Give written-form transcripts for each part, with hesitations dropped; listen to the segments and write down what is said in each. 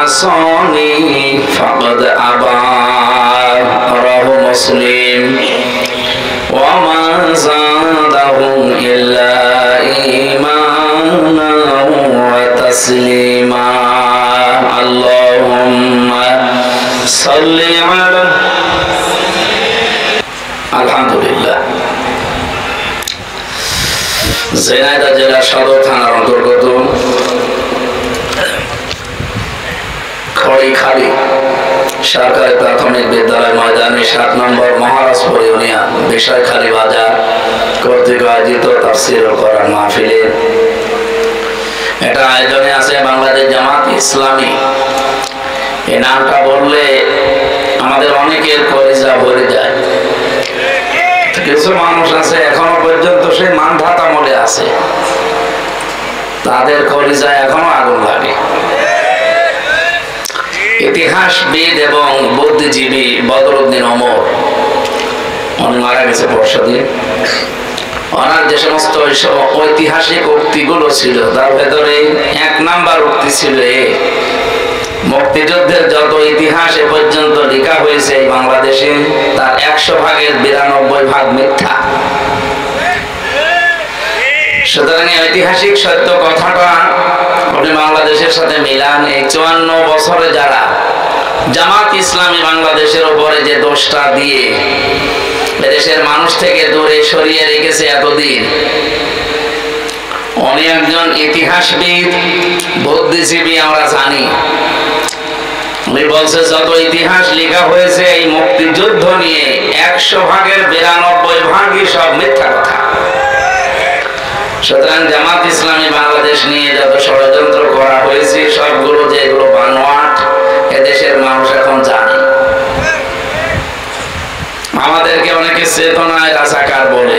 عصاني فقد أبى رواه مسلم وما زادهم إلا إيمانا وتسليما اللهم صل على الحمد لله ঝিনাইদহ জেলা সদর থানার অন্তর্গত খড়িখালি সরকারি প্রাথমিক বিদ্যালয় ময়দানে ৭ নম্বর মহারাজপুর ইউনিয়ন বিষয়খালী বাজার কর্তৃক আয়োজিত তাফসীরুল কোরআন মাহফিলে এটা আয়োজনে আছে বাংলাদেশ জামাত ইসলামী। এই নামটা বললে আমাদের অনেকের কলিজা ভরে যায়। কিছু মানুষ আছে এখনো পর্যন্ত সেই মানধাতা মনে আছে, তাদের কলিজায় এখনো আগুন লাগে। ইতিহাসবিদ এবং বুদ্ধিজীবী বদরুদ্দিন ওমর উনি মারা গেছে পরশুদিন। ওনার যে সমস্ত ঐতিহাসিক উক্তিগুলো ছিল তার ভেতরে ১ নাম্বার উক্তি ছিল মুক্তিযুদ্ধের যত ইতিহাস এ পর্যন্ত লেখা হয়েছে এই বাংলাদেশে তার ১০০ ভাগের ৯২ ভাগ মিথ্যা। সুতরাং ঐতিহাসিক সত্য কথাটা আপনি বাংলাদেশের সাথে মিলান। এই ৫৪ বছরে যারা জামাত ইসলামী বাংলাদেশের উপরে যে দোষটা দিয়ে দেশের মানুষ থেকে দূরে সরিয়ে রেখেছে এতদিন, উনি একজন ইতিহাসবিদ বুদ্ধিজীবী আমরা জানি। উনি বলছে যত ইতিহাস লেখা হয়েছে এই মুক্তিযুদ্ধ নিয়ে ১০০ ভাগের ৯২ ভাগই সব মিথ্যা কথা। সুতরাং জামাত ইসলামী বাংলাদেশ নিয়ে যত ষড়যন্ত্র করা হয়েছে সবগুলো যেগুলো বানোয়াট এদেশের মানুষ এখন জানে। আমাদেরকে অনেকে চেতনায় রাজাকার বলে,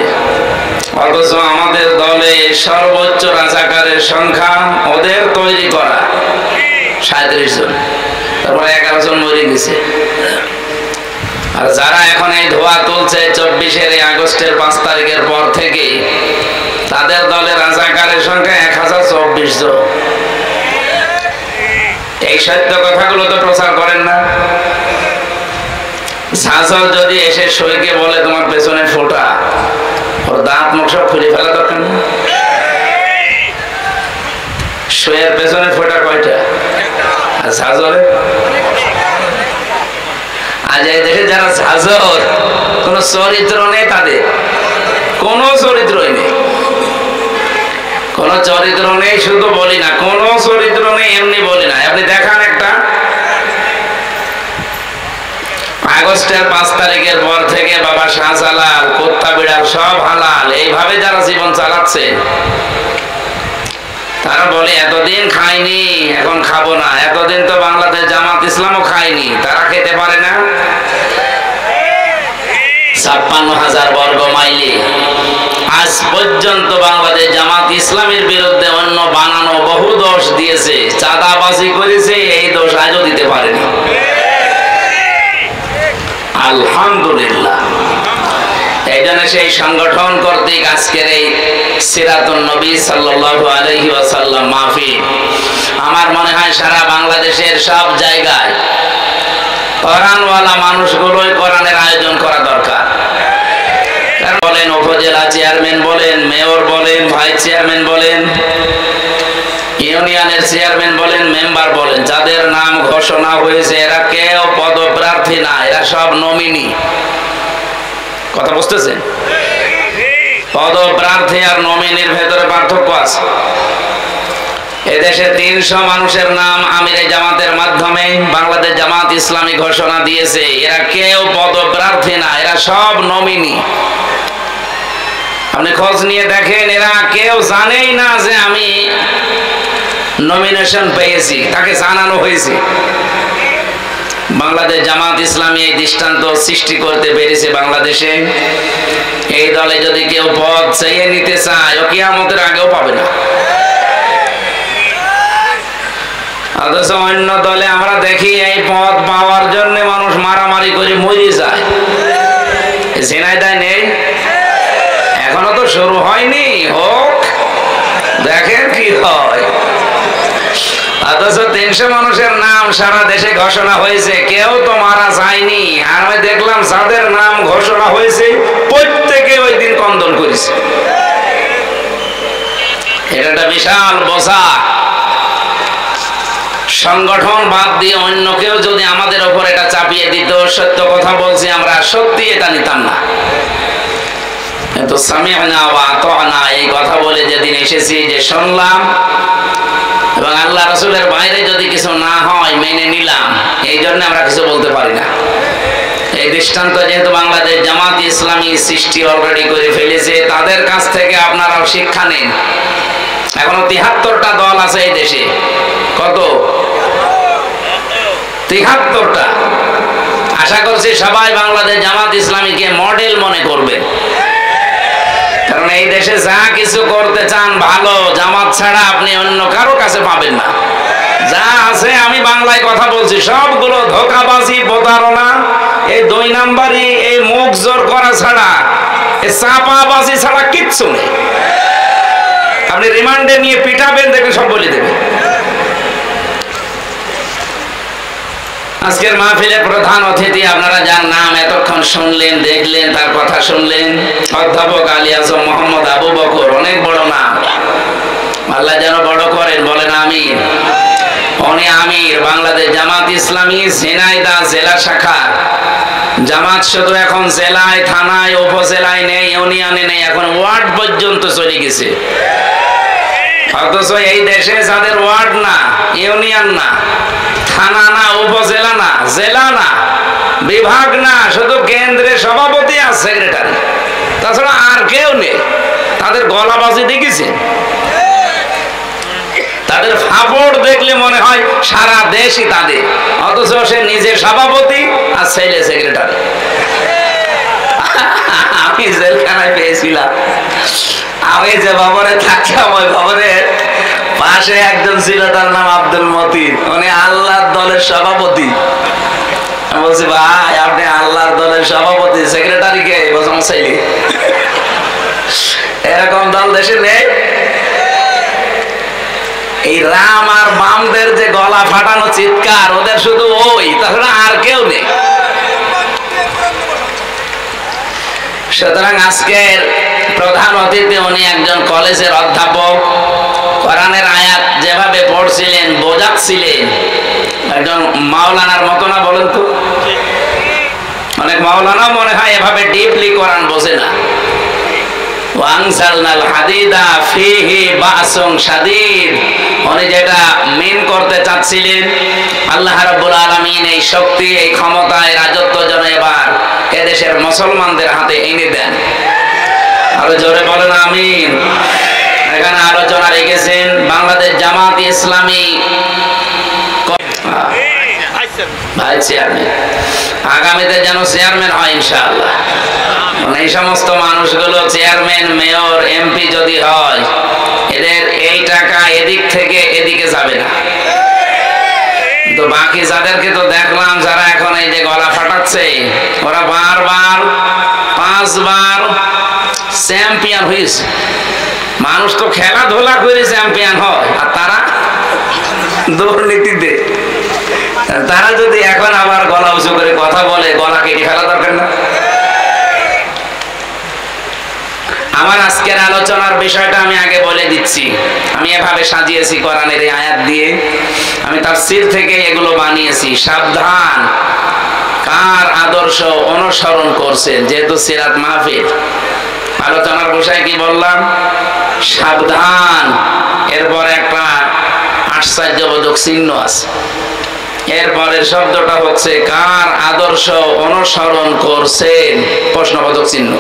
অথচ আমাদের দলে সর্বোচ্চ রাজাকারের সংখ্যা ওদের তৈরি করা ৩৭ জন, তারপর ১১ জন মরে গেছে। আর যারা এখন এই ধোয়া তুলছে ২৪ আগস্টের ৫ তারিখের পর থেকে, তাদের দলে রাজাকারের সংখ্যা ১০২৪ জন। এই সত্য কথাগুলো তো প্রচার করেন না। সাজল যদি এসে সইকে বলে তোমার পেছনে ফোঁটা, ওর দাঁত মুখ সব খুলে ফেলা দরকার না? সইয়ের পেছনে ফোঁটা কয়টা? আর সাজলে আজ এই দেশে যারা সাজর কোন চরিত্র নেই, তাদের কোন চরিত্রই নেই, কোন চরিত্র নেই। শুধু বলি না কোন চরিত্র নেই, এমনি বলি না। আপনি দেখান একটা আগস্টের ৫ তারিখের পর থেকে বাবা শাহজালাল কুত্তা বিড়াল সব হালাল এইভাবে যারা জীবন চালাচ্ছে, তারা বলে এতদিন খাইনি এখন খাবো না। এতদিন তো বাংলাদেশ জামাত ইসলামও খায়নি, তারা খেতে পারে না। ৫৬,০০০ বর্গ মাইলে আজ পর্যন্ত বাংলাদেশ জামাত ইসলামের বিরুদ্ধে অন্য বানানো বহু দোষ দিয়েছে, চাঁদাবাজি করেছে, এই দোষ আজও দিতে পারেনি। আলহামদুলিল্লাহ। এই জন্য সেই সংগঠন কর্তৃক আজকের এই সিরাতুন নবী সাল্লাল্লাহু আলাইহি ওয়াসাল্লাম মাহফিল, আমার মনে হয় সারা বাংলাদেশের সব জায়গায় কোরআনওয়ালা মানুষগুলোই কোরআনের আয়োজন করা দরকার। বলেন উপজেলা চেয়ারম্যান বলেন, মেয়র বলেন, ভাইস চেয়ারম্যান বলেন, ইউনিয়নের চেয়ারম্যান বলেন, মেম্বার বলেন, যাদের নাম ঘোষণা হয়েছে এরা কেউ পদপ্রার্থী না, এরা সব নমিনি। কথা বুঝতেছেন? পদপ্রার্থী আর নমিনির ভেতরে পার্থক্য আছে। এদেশে ৩০০ মানুষের নাম আমিরে জামাতের মাধ্যমে বাংলাদেশ জামাত ইসলামী ঘোষণা দিয়েছে, এরা কেউ পদপ্রার্থী না, এরা সব নমিনি। আপনি খোঁজ নিয়ে দেখেন, এরা কেউ জানেই না যে আমি নমিনেশন পেয়েছি, তাকে জানানো হয়েছে। বাংলাদেশ জামাত ইসলামী এই দৃষ্টান্ত সৃষ্টি করতে পেরেছে বাংলাদেশে। এই দলে যদি কেউ পদ চেয়ে নিতে চায়, ও কিয়ামতের আগেও পাবে না। অথচ অন্য দলে আমরা দেখি এই পদ পাওয়ার জন্য মানুষ মারামারি করে মরে যায়। ঝিনাইদহ নেই, এখনো তো শুরু হয়নি, হোক, দেখেন কি হয়। অথচ 300 মানুষের নাম সারা দেশে ঘোষণা হয়েছে, কেউ তো মারা যায়নি। আর আমি দেখলাম যাদের নাম ঘোষণা হয়েছে প্রত্যেকে ওই দিন কন্দন করেছে। এটা একটা বিশাল বোঝা। সংগঠন বাদ দিয়ে অন্য কেউ যদি আমাদের উপর এটা চাপিয়ে দিত, সত্য কথা বলছি আমরা সত্যি এটা নিতাম না। কিন্তু সামি'না ওয়া আতা'না এই কথা বলে যেদিন এসেছি, যে শুনলাম এবং আল্লাহ রাসূলের বাইরে যদি কিছু না হয় মেনে নিলাম, এই জন্য আমরা কিছু বলতে পারি না। এই দৃষ্টান্ত যেহেতু বাংলাদেশ জামাত ইসলামী সৃষ্টি অলরেডি করে ফেলেছে, তাদের কাছ থেকে আপনারাও শিক্ষা নেন। এখনো 73টা দল আছে এই দেশে। কত? 73টা। আশা করছি সবাই বাংলাদেশ জামাত ইসলামীকে মডেল মনে করবে, কারণ এই দেশে যা কিছু করতে চান ভালো, জামাত ছাড়া আপনি অন্য কারো কাছে পাবেন না। যা আছে, আমি বাংলায় কথা বলছি, সবগুলো ধোঁকাবাজি, প্রতারণা, এই 2 নাম্বারই, এই মুখ জোর করা ছাড়া, এই চাপাবাজি ছাড়া কিচ্ছু নেই। আপনি রিমান্ডে নিয়ে পিটাবেন, দেখবেন সব বলে দেবে। আজকের মাহফিলের প্রধান অতিথি, আপনারা যার নাম এতক্ষণ শুনলেন, দেখলেন, তার কথা শুনলেন, অধ্যাপক আলী আজম মোহাম্মদ আবু বকর। অনেক বড় নাম, আল্লাহ যেন বড় করেন, বলেন আমিন। উনি আমির বাংলাদেশ জামাত ইসলামী ঝিনাইদহ জেলা শাখা। জামাত শুধু এখন জেলায়, থানায়, উপজেলায় নেই, ইউনিয়নে নেই, এখন ওয়ার্ড পর্যন্ত চলে গেছে। অথচ এই দেশে যাদের ওয়ার্ড না, ইউনিয়ন না, থানা না, উপজেলা না, জেলা না, বিভাগ না, শুধু কেন্দ্রের সভাপতি আর সেক্রেটারি, তাছাড়া আর কেউ নেই। তাদের গলাবাজি দেখেছে, তাদের ফাপড় দেখলে মনে হয় সারা দেশই তাদের, অথচ সে নিজে সভাপতি আর ছেলে সেক্রেটারি। আমি জেলখানায় পেয়েছিলাম, আমি যে ভবনে থাকতাম ওই ভবনের পাশে একজন ছিল, তার নাম আব্দুল মতিন। উনি আল্লাহর দলের সভাপতি। আমি বলছি, ভাই আপনি আল্লাহর দলের সভাপতি, সেক্রেটারি কে? বলছি আমার ছেলে। এরকম দল দেশে নেই। এই রাম আর বামদের যে গলা ফাটানো চিৎকার, ওদের শুধু ওই, তাছাড়া আর কেউ নেই। সুতরাং আজকের প্রধান অতিথি উনি একজন কলেজের অধ্যাপক। কোরআনের আয়াত যেভাবে পড়ছিলেন, বোঝাচ্ছিলেন, একজন মাওলানার মতো না? বলেন তো, অনেক মাওলানা মনে হয় এভাবে ডিপলি কোরআন বোঝে না। ওয়ানজালনাল হাদিদা ফীহি বাসুন শাদীদ, উনি যেটা মেন করতে চাচ্ছিলেন, আল্লাহ রাব্বুল আলামিন এই শক্তি, এই ক্ষমতা, এই রাজত্ব যেন এবার এদেশের মুসলমানদের হাতে এনে দেন। আরো জোরে বলেন আমিন। এখানে আলোচনা রেখেছেন বাংলাদেশ জামাত ইসলামী ভাই চেয়ারম্যান, আগামীতে যেন চেয়ারম্যান হয় ইনশাআল্লাহ। এই সমস্ত মানুষগুলো চেয়ারম্যান, মেয়র, এমপি যদি হয়, এদের এই টাকা এদিক থেকে এদিকে যাবে না। তো বাকি যাদেরকে তো দেখলাম, যারা এখন এই যে গলা ফাটাচ্ছে, ওরা বারবার 5 বার চ্যাম্পিয়ন হয়েছে। মানুষ তো খেলাধুলা করে চ্যাম্পিয়ন হয়, আর তারা দুর্নীতিতে। তারা যদি এখন আবার গলা উঁচু করে কথা বলে, গলা কেটে ফেলা দরকার না? আমার আজকের আলোচনার বিষয়টা আমি আগে বলে দিচ্ছি। আমি এভাবে সাজিয়েছি কোরআনের এই আয়াত দিয়ে, আমি তাফসীর থেকে এগুলো বানিয়েছি। সাবধান, কার আদর্শ অনুসরণ করছেন? যেহেতু সিরাত মাহফিল, আলোচনার বিষয় কি বললাম? সাবধান। এরপর একটা আশ্চর্যবোধক চিহ্ন আছে। এরপরের শব্দটা হচ্ছে কার আদর্শ অনুসরণ করছেন, প্রশ্নবোধক চিহ্ন।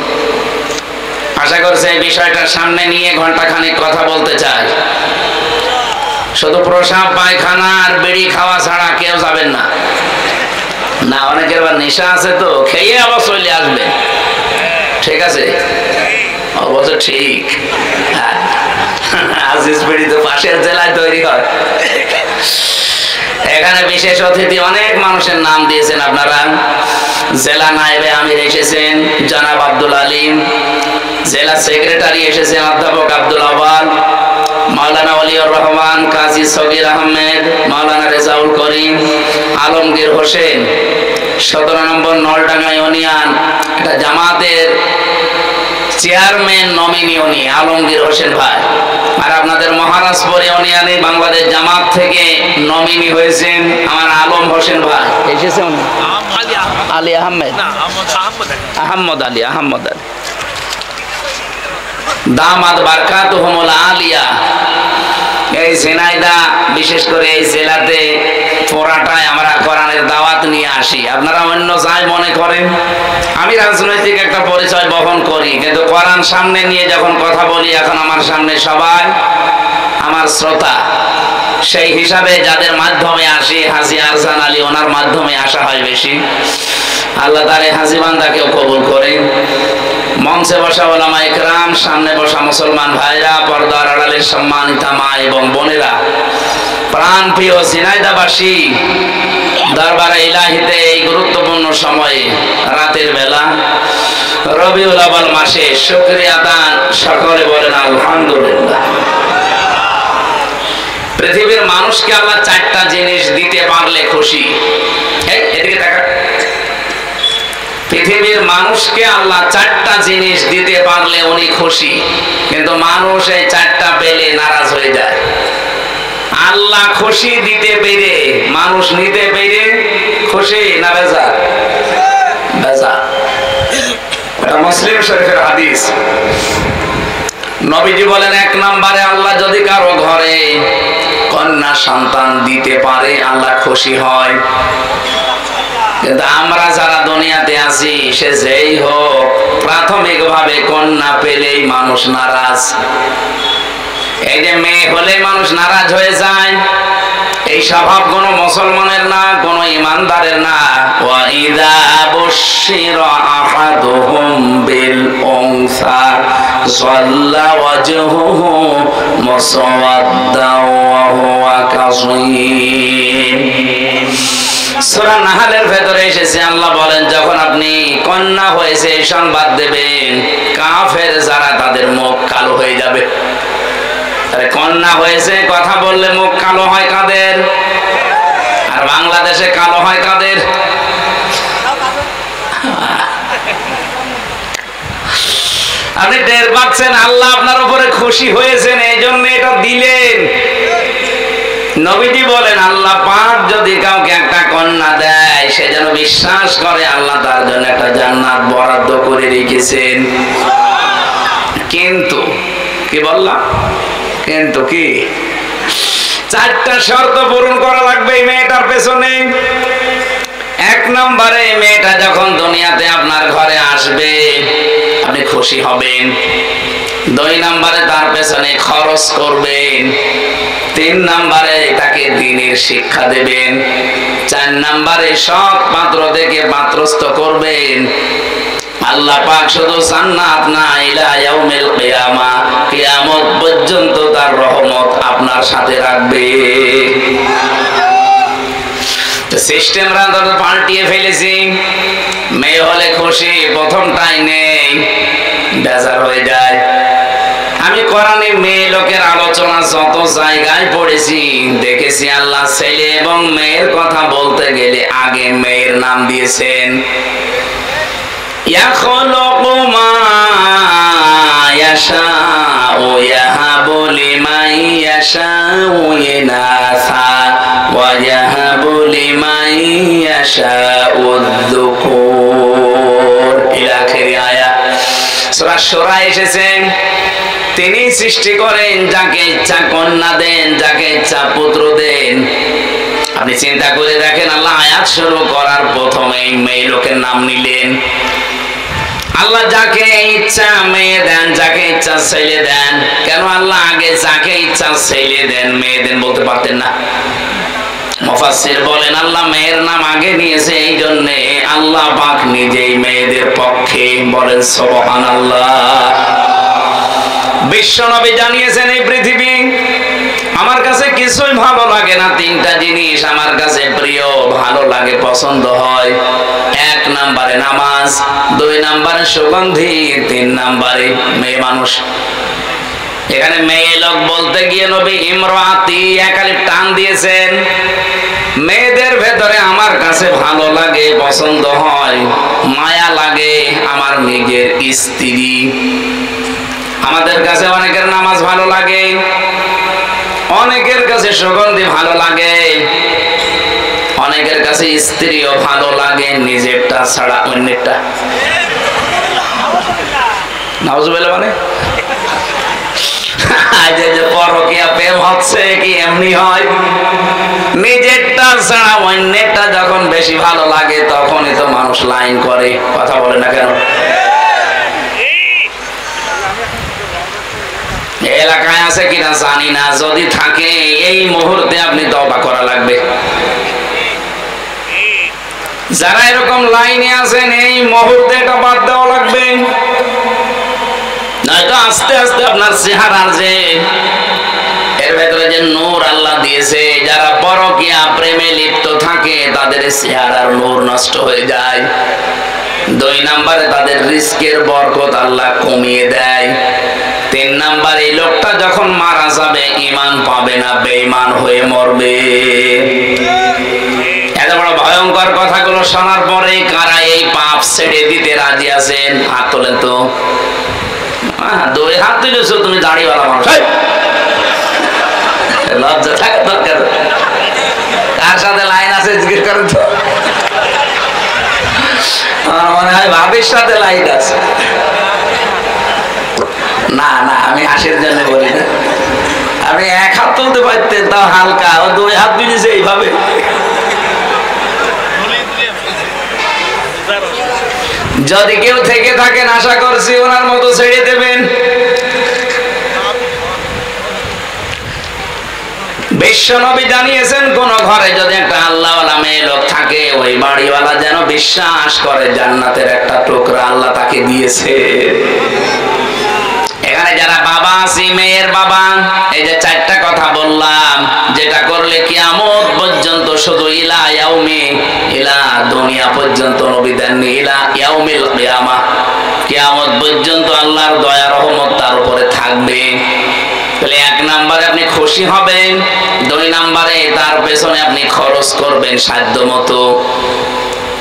আশা করছি এই বিষয়টার সামনে নিয়ে ঘন্টাখানেক কথা বলতে চাই। শুধু প্রসাব, পায়খানা আর বিড়ি খাওয়া ছাড়া কেউ যাবেন না। না, অনেকের আবার নেশা আছে, তো খেয়ে আবার চলে আসবে। ঠিক আছে, অবশ্য ঠিক। আজিজ বিড়ি তো পাশের জেলায় তৈরি হয়। এখানে বিশেষ অতিথি অনেক মানুষের নাম দিয়েছেন আপনারা। জেলা নায়েবে আমির এসেছেন জনাব আব্দুল আলিম, জেলা সেক্রেটারি এসেছেন অধ্যাপক আব্দুল আওয়াল, মাওলানা ওলিউর রহমান, কাজী সগির আহমেদ, মাওলানা রেজাউল করিম, আলমগীর হোসেন, 17 নম্বর নলডাঙ্গা ইউনিয়ন। এটা জামাতের চেয়ারম্যান নমিনি উনি আলমগীর হোসেন ভাই। আর আপনাদের মহারাজপুর ইউনিয়নে বাংলাদেশ জামাত থেকে নমিনি হয়েছেন আমার আলম হোসেন ভাই। এসেছে উনি আলী আহমেদ, আহমদ আলী, আহমদ আলী। দামাত বারকাতুহুমুল আলিয়া। এই ঝিনাইদহ বিশেষ করে এই জেলাতে পোড়াটায় আমরা কোরআনের দাওয়াত নিয়ে আসি। আপনারা অন্য যাই মনে করেন, আমি রাজনৈতিক একটা পরিচয় বহন করি, কিন্তু কোরআন সামনে নিয়ে যখন কথা বলি, এখন আমার সামনে সবাই আমার শ্রোতা। সেই হিসাবে যাদের মাধ্যমে আসি, হাজী আরজান আলী ওনার মাধ্যমে আসা হয় বেশি। আল্লাহ তাআলা হাজী বান্দাকেও কবুল করেন। মঞ্চে বসা ওলামা ইকরাম, সামনে বসা মুসলমান ভাইরা, পর্দার আড়ালের সম্মানিতা মা এবং বোনেরা, প্রাণ প্রিয় ঝিনাইদহবাসী, দরবারে ইলাহিতে এই গুরুত্বপূর্ণ সময়ে রাতের বেলা রবিউল আউয়াল মাসে শুকরিয়া দান সকলে বলেন আলহামদুলিল্লাহ। পৃথিবীর মানুষকে আল্লাহ 4টা জিনিস দিতে পারলে খুশি। এদিকে দেখা, পৃথিবীর মানুষকে আল্লাহ 4টা জিনিস দিতে পারলে উনি খুশি, কিন্তু মানুষ এই 4টা পেলে নারাজ হয়ে যায়। আল্লাহ খুশি দিতে পেরে, মানুষ নিতে পেরে খুশি না বেজার? বেজার। এটা মুসলিম শরীফের হাদিস। নবীজি বলেন, 1 নম্বরে আল্লাহ যদি কারো ঘরে কন্যা সন্তান দিতে পারে আল্লাহ খুশি হয়। কিন্তু আমরা যারা দুনিয়াতে আছি, সে যেই হোক, প্রাথমিকভাবে কন্যা পেলেই মানুষ নারাজ। এই যে মেয়ে হলে মানুষ নারাজ হয়ে যায়, এই স্বভাব কোন মুসলমানের না, কোন ইমানদারের না। ওয়া ইযা বুশিরা আহাদুহুম বিল উনসা যাল্লা ওয়াজহুহু মুসাওয়াদ্দা ওয়া হুয়া কাযীম। সূরা নাহলের ভেতরে এসেছে, আল্লাহ বলেন, যখন আপনি কন্যা হয়েছে এই সংবাদ দেবেন, কাফের যারা তাদের মুখ কালো হয়ে যাবে। কন্যা হয়েছে কথা বললে মুখ কালো হয় কাদের? আর বাংলাদেশে কালো হয় কাদের? আপনি টের পাচ্ছেন আল্লাহ আপনার উপরে খুশি হয়েছেন, এই জন্য এটা দিলেন। নবীজি বলেন, আল্লাহ পাক যদি কাউকে একটা কন্যা দেয়, সে যেন বিশ্বাস করে আল্লাহ তার জন্য একটা জান্নাত বরাদ্দ করে রেখেছেন। কিন্তু কি বললাম? কিন্তু কি 4টা শর্ত পূরণ করা লাগবে এই মেয়েটার পেছনে। 1 নম্বরে, মেয়েটা যখন দুনিয়াতে আপনার ঘরে আসবে আপনি খুশি হবেন। 2 নম্বরে, তার পেছনে খরচ করবেন। 3 নম্বরে, তাকে দ্বীনের শিক্ষা দেবেন। 4 নম্বরে, সৎ পাত্র থেকে পাত্রস্থ করবেন। আল্লাহ পাক শুধু জান্নাত না, ইলা ইয়াউমিল কিয়ামা, কিয়ামত পর্যন্ত তার রহমত আপনার সাথে রাখবে। সিস্টেমরা তো পাল্টিয়ে ফেলেছি। মেয়ে হলে খুশি, প্রথমটাই নেই, বেজার হয়ে যায়। আমি কোরআনে মেয়ে লোকের আলোচনা যত জায়গায় পড়েছি, দেখেছি আল্লাহ ছেলে এবং মেয়ের কথা বলতে গেলে আগে মেয়ের নাম দিয়েছেন। ইয়াখলুকু মা ইয়াশাউ ইয়াহাবু লিমান ইয়াশাউ ইনাসা ওয়া ইয়াহাবু লিমান ইয়াশাউ যুকুর ইলা আখির আয়াত। সূরা শুরা এসেছে, তিনি সৃষ্টি করেন, যাকে ইচ্ছা কন্যা দেন, যাকে ইচ্ছা পুত্র দেন। আপনি চিন্তা করে দেখেন, আল্লাহ আয়াত শুরু করার প্রথমেই মেয়ে লোকের নাম নিলেন। আল্লাহ যাকে ইচ্ছা মেয়ে দেন, যাকে ইচ্ছা ছেলে দেন। কেন আল্লাহ আগে যাকে ইচ্ছা ছেলে দেন মেয়ে দেন বলতে পারতেন না? মুফাসসির বলেন, আল্লাহ মেয়ের নাম আগে নিয়েছে এই জন্যে আল্লাহ পাক নিজেই মেয়েদের পক্ষে। বলেন সুবহানাল্লাহ। বিশ্বনবী জানিয়েছেন, এই পৃথিবী আমার কাছে কিছুই ভালো লাগে না, 3টা জিনিস আমার কাছে প্রিয়, ভালো লাগে, পছন্দ হয়। 1 নম্বরে নামাজ, 2 নম্বরে সুগন্ধি, 3 নম্বরে মেয়ে মানুষ। এখানে মেয়ে লোক বলতে গিয়ে নবী ইমরাতি একালিফ টান দিয়েছেন। মেয়েদের ভেতরে আমার কাছে ভালো লাগে, পছন্দ হয়, মায়া লাগে আমার নিজের স্ত্রী। আমাদের কাছে অনেকের নামাজ ভালো লাগে, অনেকের কাছে সুগন্ধি ভালো লাগে, অনেকের কাছে স্ত্রীও ভালো লাগে, নিজেরটা ছাড়া অন্যেরটা। নাউজুবিল্লাহ মানে যে পরকীয়া প্রেম হচ্ছে কি এমনি হয়? নিজেরটা ছাড়া অন্যেরটা যখন বেশি ভালো লাগে তখনই তো মানুষ লাইন করে। কথা বলে না কেন? এলাকায় আছে কিনা জানি না, যদি থাকে এই মুহূর্তে আপনি তওবা করা লাগবে। যারা এরকম লাইনে আছেন এই মুহূর্তে এটা বাদ দেওয়া লাগবে, নয়তো আস্তে আস্তে আপনার চেহারার যে এর ভেতরে যে নূর আল্লাহ দিয়েছে, যারা পরকীয়া প্রেমে লিপ্ত থাকে তাদের চেহারার নূর নষ্ট হয়ে যায়। 2 নম্বরে তাদের রিস্কের বরকত আল্লাহ কমিয়ে দেয়। 3 নম্বরে এই লোকটা যখন মারা যাবে ঈমান পাবে না, বেঈমান হয়ে মরবে। এত বড় ভয়ঙ্কর কথাগুলো শোনার পরে কারা এই পাপ ছেড়ে দিতে রাজি আছেন? হাত তোলেন তো। 2 হাত তুলেছো তুমি, দাড়িওয়ালা মানুষ, লজ্জা থাকা দরকার। কার সাথে লাইন আছে জিজ্ঞেস করেন তো। আমার মনে হয় ভাবির সাথে লাইন আছে। না না, আমি হাসির জন্য বলি না। আপনি 1 হাত তুলতে পারতেন, তাও হালকা। ও 2 হাত তুলেছে এইভাবে। যদি কেউ থেকে থাকেন আশা করছি ওনার মতো ছেড়ে দেবেন। বিশ্বনবী জানিয়েছেন, কোন ঘরে যদি একটা আল্লাহওয়ালা মেয়ে লোক থাকে, ওই বাড়িওয়ালা যেন বিশ্বাস করে জান্নাতের একটা টুকরা আল্লাহ তাকে দিয়েছে। এখানে যারা বাবা আছি, মেয়ের বাবা, এই যে 4টা কথা বললাম, যেটা করলে কিয়ামত পর্যন্ত, শুধু ইলা ইয়াউমি, ইলা দুনিয়া পর্যন্ত নবী দেননি, ইলা ইয়াউমিল কিয়ামা, কিয়ামত পর্যন্ত আল্লাহর দয়া রহমত তার উপরে থাকবে। তাহলে 1 নম্বরে আপনি খুশি হবেন, 2 নম্বরে তার পেছনে আপনি খরচ করবেন সাধ্য মতো,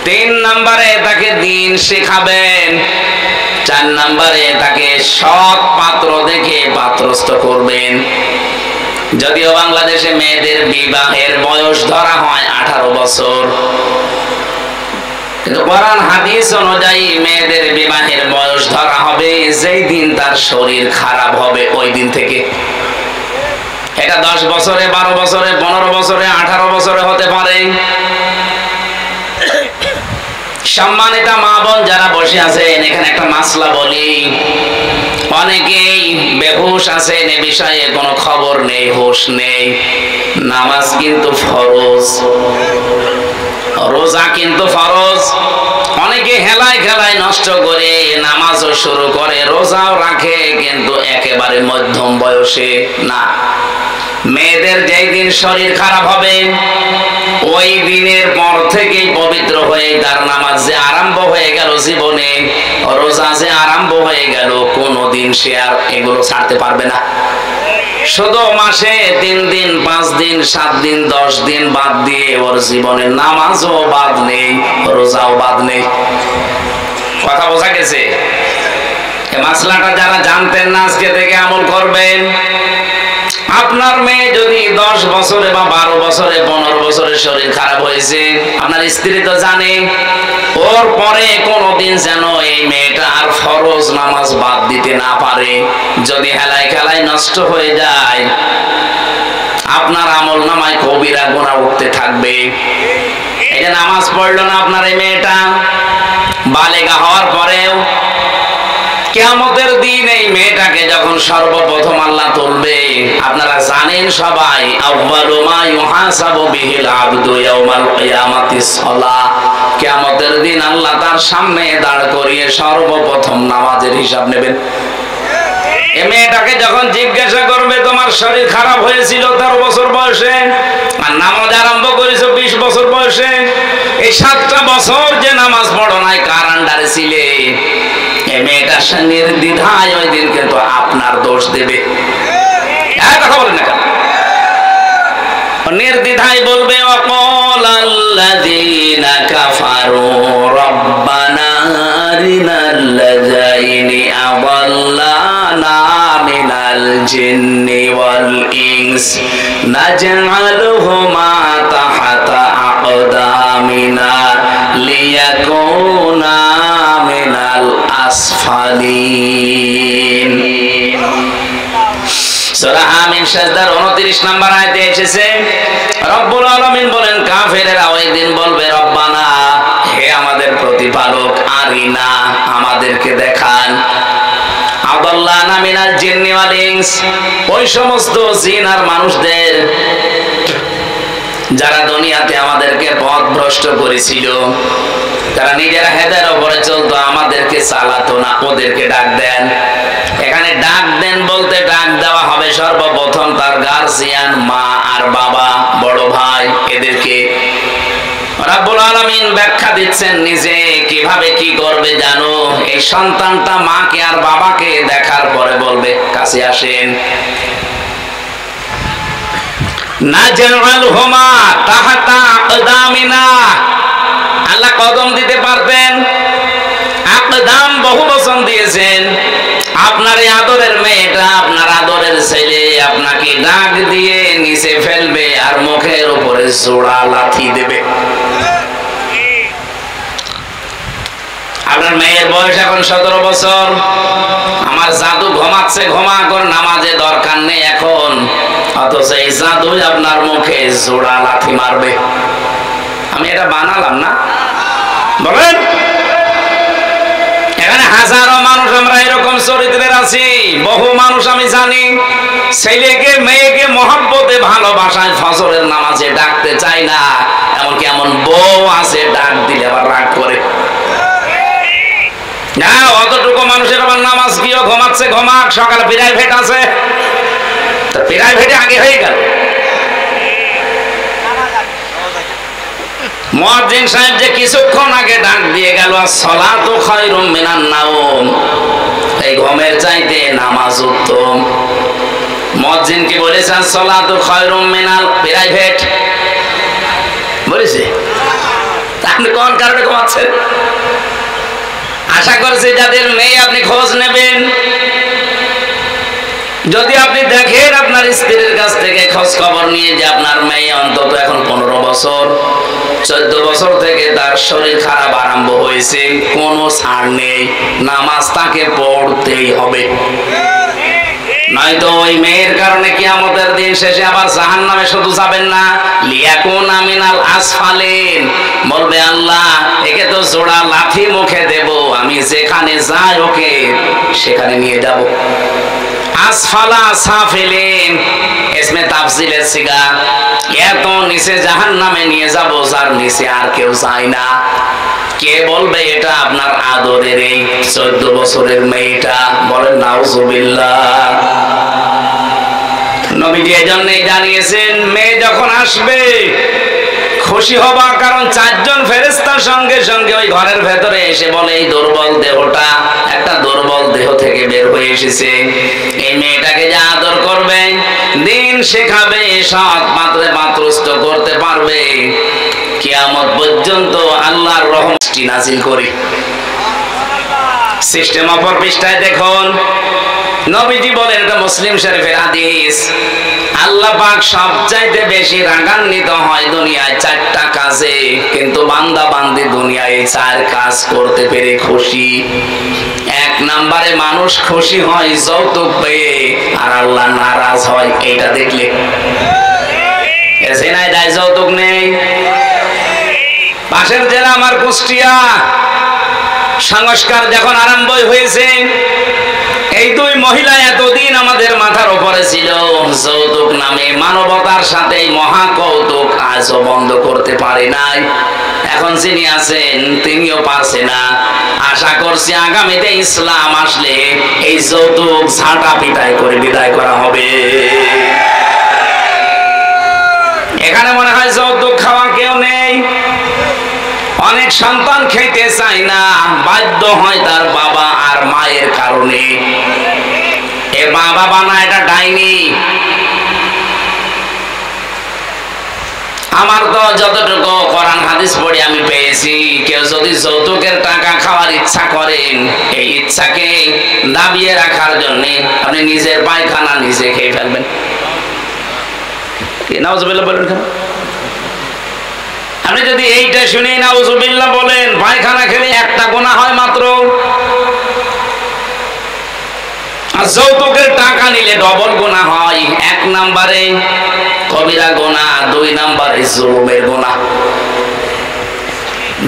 3 নম্বরে তাকে দ্বীন শেখাবেন, 4 নম্বরে তাকে সৎ পাত্র দেখে পাত্রস্থ করবেন। যদিও বাংলাদেশে মেয়েদের বিবাহের বয়স ধরা হয় 18 বছর, কিন্তু কোরআন হাদিস অনুযায়ী মেয়েদের বিবাহের বয়স ধরা হবে যেই দিন তার শরীর খারাপ হবে ওই দিন থেকে। এটা 10 বছরে, 12 বছরে, 15 বছরে, 18 বছরে হতে পারে। সম্মানিতা মা বোন যারা বসে আছেন, এখানে একটা মাসলা বলি। অনেকেই বেহুশ আছেন, এ বিষয়ে কোনো খবর নেই, হুঁশ নেই। নামাজ কিন্তু ফরজ, রোজা কিন্তু ফরজ। অনেকে হেলায় খেলায় নষ্ট করে নামাজও শুরু করে, রোজাও রাখে, কিন্তু একেবারে মধ্যম বয়সে না। মেয়েদের যেই দিন শরীর খারাপ হবে ওই দিনের পর থেকেই পবিত্র হয়ে তার নামাজ যে আরম্ভ হয়ে গেল, জীবনে রোজা যে আরম্ভ হয়ে গেল, কোনদিন সে আর এগুলো ছাড়তে পারবে না। শুধু মাসে 3 দিন, 5 দিন, 7 দিন, 10 দিন বাদ দিয়ে ওর জীবনে নামাজও বাদ নেই, রোজাও বাদ নেই। কথা বোঝা গেছে? এই মাসলাটা যারা জানতেন না, আজকে থেকে আমল করবেন। আপনার মেয়ে যদি 10 বছরে বা 12 বছরে, 15 বছরে শরীর খারাপ হয়েছে, আপনার স্ত্রী তো জানে, ওর পরে কোনদিন যেন এই মেয়েটা আর ফরজ নামাজ বাদ দিতে না পারে। যদি হেলায় খেলায় নষ্ট হয়ে যায়, আপনার আমল নামায় কবিরা গুনাহ উঠতে থাকবে। এই যে নামাজ পড়লো না আপনার এই মেয়েটা, বালেগা হওয়ার পরেও কিয়ামতের দিন এই মেয়েটাকে যখন সর্বপ্রথম আল্লাহ তুলবে, আপনারা জানেন সবাই, আউয়ালু মা ইউহাসাবু বিহিল আবদু ইয়াউমাল কিয়ামাতিস সালাহ। কিয়ামতের দিন আল্লাহ তার সামনে দাঁড় করিয়ে সর্বপ্রথম নামাজের হিসাব নেবেন। এই মেয়েটাকে যখন জিজ্ঞাসা করবে, তোমার শরীর খারাপ হয়েছিল 13 বছর বয়সে, আর নামাজ আরম্ভ করেছো 20 বছর বয়সে, এই 7টা বছর যে নামাজ পড়ো নাই, কার আন্ডারে ছিলে? এই মেয়েটা নির্দ্বিধায় ওই দিন কিন্তু আপনার দোষ দেবে। কথা বলেন না কেন? নির্দ্বিধায় বলবে ওয়াকালাল্লাযীনা কাফারু রাব্বানা আরিনাল্লাযাইনি আযাল্লানা মিনাল জিন্নি ওয়াল ইনস নাজআলুহুমা তাহতা আকদামিনা লিয়াকুনা মিনাল আসফালিন। সূরা আমিন সাজদার 29 নম্বর আয়াতে এসেছে, রব্বুল আলামিন বলেন কাফেরেরা ওই দিন বলবে রব্বানা, হে আমাদের প্রতিপালক, আরিনা, আমাদেরকে দেখান, আদাল্লানা মিনাল জিন্নি ওয়াল ইনস, ওই সমস্ত জিন আর মানুষদের যারা দুনিয়াতে আমাদেরকে পথভ্রষ্ট করেছিল, তারা নিজেরা হেদায়ের উপরে চলতো, আমাদেরকে চালাতো না, ওদেরকে ডাক দেন। এখানে ডাক দেন বলতে ডাক দেওয়া হবে সর্বপ্রথম তার গার্জিয়ান, মা আর বাবা, বড় ভাই, এদেরকে। রব্বুল আলামিন ব্যাখ্যা দিচ্ছেন নিজে কিভাবে কি করবে জানো। এই সন্তানটা মাকে আর বাবাকে দেখার পরে বলবে কাছে আসেন, নাজআলহুমা তাহতা আকদামিনা, আল্লাহ কদম দিতে পারতেন, আকদাম বহু বচন দিয়েছেন। আপনার এই আদরের মেয়েটা, আপনার আদরের ছেলে আপনাকে ডাক দিয়ে নিচে ফেলবে আর মুখের উপরে জোড়া লাথি দেবে। আপনার মেয়ের বয়স এখন 17 বছর, আমার জাদু ঘুমাচ্ছে, ঘুমা কর, নামাজে দরকার নেই এখন, অথচ এই জাদু আপনার মুখে জোড়া লাথি মারবে। আমি এটা বানালাম না, বলেন? এখানে হাজারো মানুষ আমরা এরকম চরিত্রের আছি, বহু মানুষ আমি জানি ছেলেকে মেয়েকে মহব্বতে ভালোবাসায় ফজরের নামাজে ডাকতে চাই না, এমনকি এমন বউ আছে ডাক দিলে আবার রাগ করে। না, অতটুকু মানুষের আবার নামাজ কিও, ঘুমাচ্ছে ঘুমাক, সকালে প্রাইভেট আছে, তো প্রাইভেটে আগে হয়ে গেল। মুয়াজ্জিন সাহেব যে কিছুক্ষণ আগে ডাক দিয়ে গেল, আসসালাতু খায়রুম মিনান নাওম, এই ঘুমের চাইতে নামাজ উত্তম। মুয়াজ্জিন কি বলেছে আসসালাতু খায়রুম মিনাল প্রাইভেট? বলেছে? আপনি কোন কারণে ঘুমাচ্ছেন? আশা করছি যাদের মেয়ে আপনি খোঁজ নেবেন, যদি আপনি দেখেন আপনার স্ত্রীর কাছ থেকে খোঁজ খবর নিয়ে যে আপনার মেয়ে অন্তত এখন 15 বছর, 14 বছর থেকে তার শরীর খারাপ আরম্ভ হয়েছে, কোনো ছাড় নেই, নামাজ তাকে পড়তেই হবে, নয়তো ওই মেয়ের কারণে কিয়ামতের দিন শেষে আবার জাহান্নামে শুধু যাবেন না, লিয়াকুনা মিনাল আসফালিন, বলবে আল্লাহ একে তো জোড়া লাথি মুখে দেব, আমি যেখানে যাই ওকে সেখানে নিয়ে যাব। আসফালা সাফিলিন ইসমে তাফজিলের সিগা, এত নিচে জাহান্নামে নিয়ে যাব যার নিচে আর কেউ যায় না। কে বলবে এটা? আপনার আদরের এই 14 বছরের মেয়েটা। বলেন নাউজুবিল্লাহ। নবীজি এজন্যই জানিয়েছেন মেয়ে যখন আসবে খুশি হবা, কারণ 4 জন ফেরেশতার সঙ্গে সঙ্গে ওই ঘরের ভেতরে এসে বলে এই দুর্বল দেহটা একটা দুর্বল দেহ থেকে বের হয়ে এসেছে, এই মেয়েটাকে যা আদর করবে, দিন শেখাবে, সৎ পাত্রে পাত্রস্থ করতে পারবে, কিয়ামত পর্যন্ত আল্লাহর রহমতটি নাজিল করি। সিস্টেম অপর পৃষ্ঠায় দেখুন, নবীজি বলেন, এটা মুসলিম শরীফের হাদিস, আল্লাহ পাক সবচাইতে বেশি রাগান্বিত হয় দুনিয়ায় 4টা কাজে, কিন্তু বান্দা বান্দি দুনিয়ায় এই 4 কাজ করতে পেরে খুশি। 1 নম্বরে মানুষ খুশি হয় যৌতুক পেয়ে, আর আল্লাহ নারাজ হয় এইটা দেখলে। এসিনায় দায় যৌতুক নেই, পাশের জেলা আমার কুষ্টিয়া, সংস্কার যখন আরম্ভ হয়েছে, এই 2 মহিলা এতদিন আমাদের মাথার উপরে ছিল, যৌতুক নামে মানবতার সাথে মহা কৌতুক আজও বন্ধ করতে পারে নাই। এখন যিনি আছেন তিনিও পারছে না। আশা করছি আগামীতে ইসলাম আসলে এই যৌতুক ঝাঁটা পিটাই করে বিদায় করা হবে। এখানে মনে হয় যৌতুক খাওয়া কেউ নেই, অনেক সন্তান খেতে চায় না, বাধ্য হয় তার বাবা আর মায়ের কারণে। এ বাবা বানা এটা ডাইনি। আমার তো যতটুকু কোরআন হাদিস পড়ে আমি পেয়েছি, কেউ যদি যৌতুকের টাকা খাওয়ার ইচ্ছা করেন, এই ইচ্ছাকে দাবিয়ে রাখার জন্য আপনি নিজের পায়খানা নিজে খেয়ে ফেলবেন। নাউজুবিল্লাহ বলেন কেন? আপনি যদি এইটা শুনে নাউজুবিল্লাহ বলেন, পায়খানা খেলে একটা গুনাহ হয় মাত্র, আর যৌতুকের টাকা নিলে ডবল গুনাহ হয়। 1 নম্বরে কবিরা গুনাহ, 2 নম্বরে জুলুমের গুনাহ।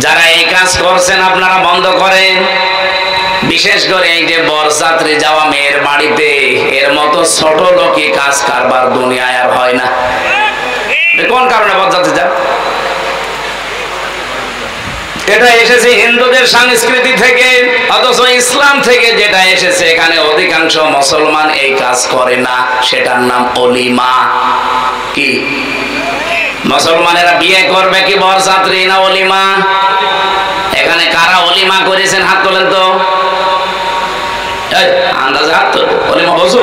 যারা এই কাজ করছেন আপনারা বন্ধ করেন। বিশেষ করে এই যে বরযাত্রী যাওয়া মেয়ের বাড়িতে, এর মতো ছোট লোকই কাজ কারবার দুনিয়ায় আর হয় না। কোন কারণে বরযাত্রী যায়? এটা এসেছে হিন্দুদের সংস্কৃতি থেকে, অথচ ইসলাম থেকে যেটা এসেছে এখানে অধিকাংশ মুসলমান এই কাজ করে না। সেটার নাম অলিমা। কি মুসলমানেরা বিয়ে করবে কি বরযাত্রী না অলিমা? এখানে কারা অলিমা করেছেন হাত তোলেন তো। আন্দাজে হাত তোল। অলিমা বসো।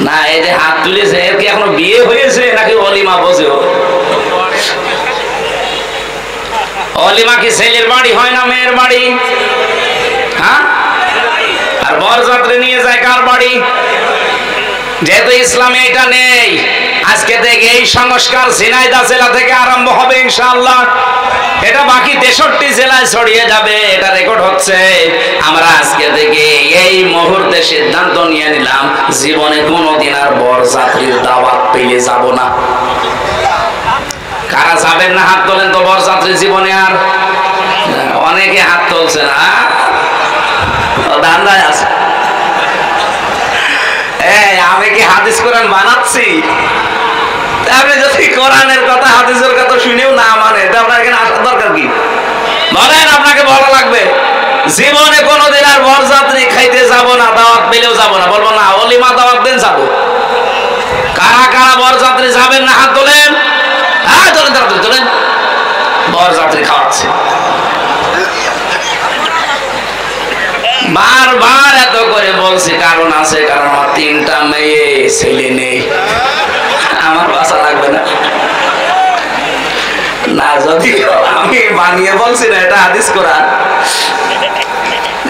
না, এই যে হাত তুলেছে এর কি এখনো বিয়ে হয়েছে নাকি অলিমা বসে? অলিমা কি ছেলের বাড়ি হয় না মেয়ের বাড়ি? হ্যাঁ, আর বরযাত্রী নিয়ে যায় কার বাড়ি? যেহেতু ইসলামে এটা নেই, আজকে থেকে এই সংস্কার ঝিনাইদহ জেলা থেকে আরম্ভ হবে ইনশাআল্লাহ। এটা বাকি 63 জেলায় ছড়িয়ে যাবে। এটা রেকর্ড হচ্ছে। আমরা আজকে থেকে এই মুহূর্তে সিদ্ধান্ত নিয়ে নিলাম, জীবনে কোনোদিন আর বরযাত্রীর দাওয়াত পেলে যাব না। কারা যাবেন না হাত তোলেন তো বরযাত্রী জীবনে? আর অনেকে হাত তুলছে না, ধান্দায় আছে। আমি কি হাদিস কোরআন বানাচ্ছি? আপনি যদি কোরআনের কথা হাদিসের কথা শুনেও না মানে, তা আপনার এখানে আসার দরকার কি? বলেন, আপনাকে বলা লাগবে জীবনে কোনোদিন আর বরযাত্রী খাইতে যাব না, দাওয়াত পেলেও যাব না। বলবো না, অলিমা দাওয়াত দেন যাব। কারা কারা বরযাত্রী যাবেন না হাত তোলেন। হ্যাঁ তোলেন, তাড়াতাড়ি তোলেন। বরযাত্রী খাওয়াচ্ছে। বারবার এত করে বলছি, কারণ আছে, কারণ আমার 3টা মেয়ে, ছেলে নেই। আমার বাসা লাগবে না। না, যদি আমি বানিয়ে বলছি না, এটা হাদিস কোরআন,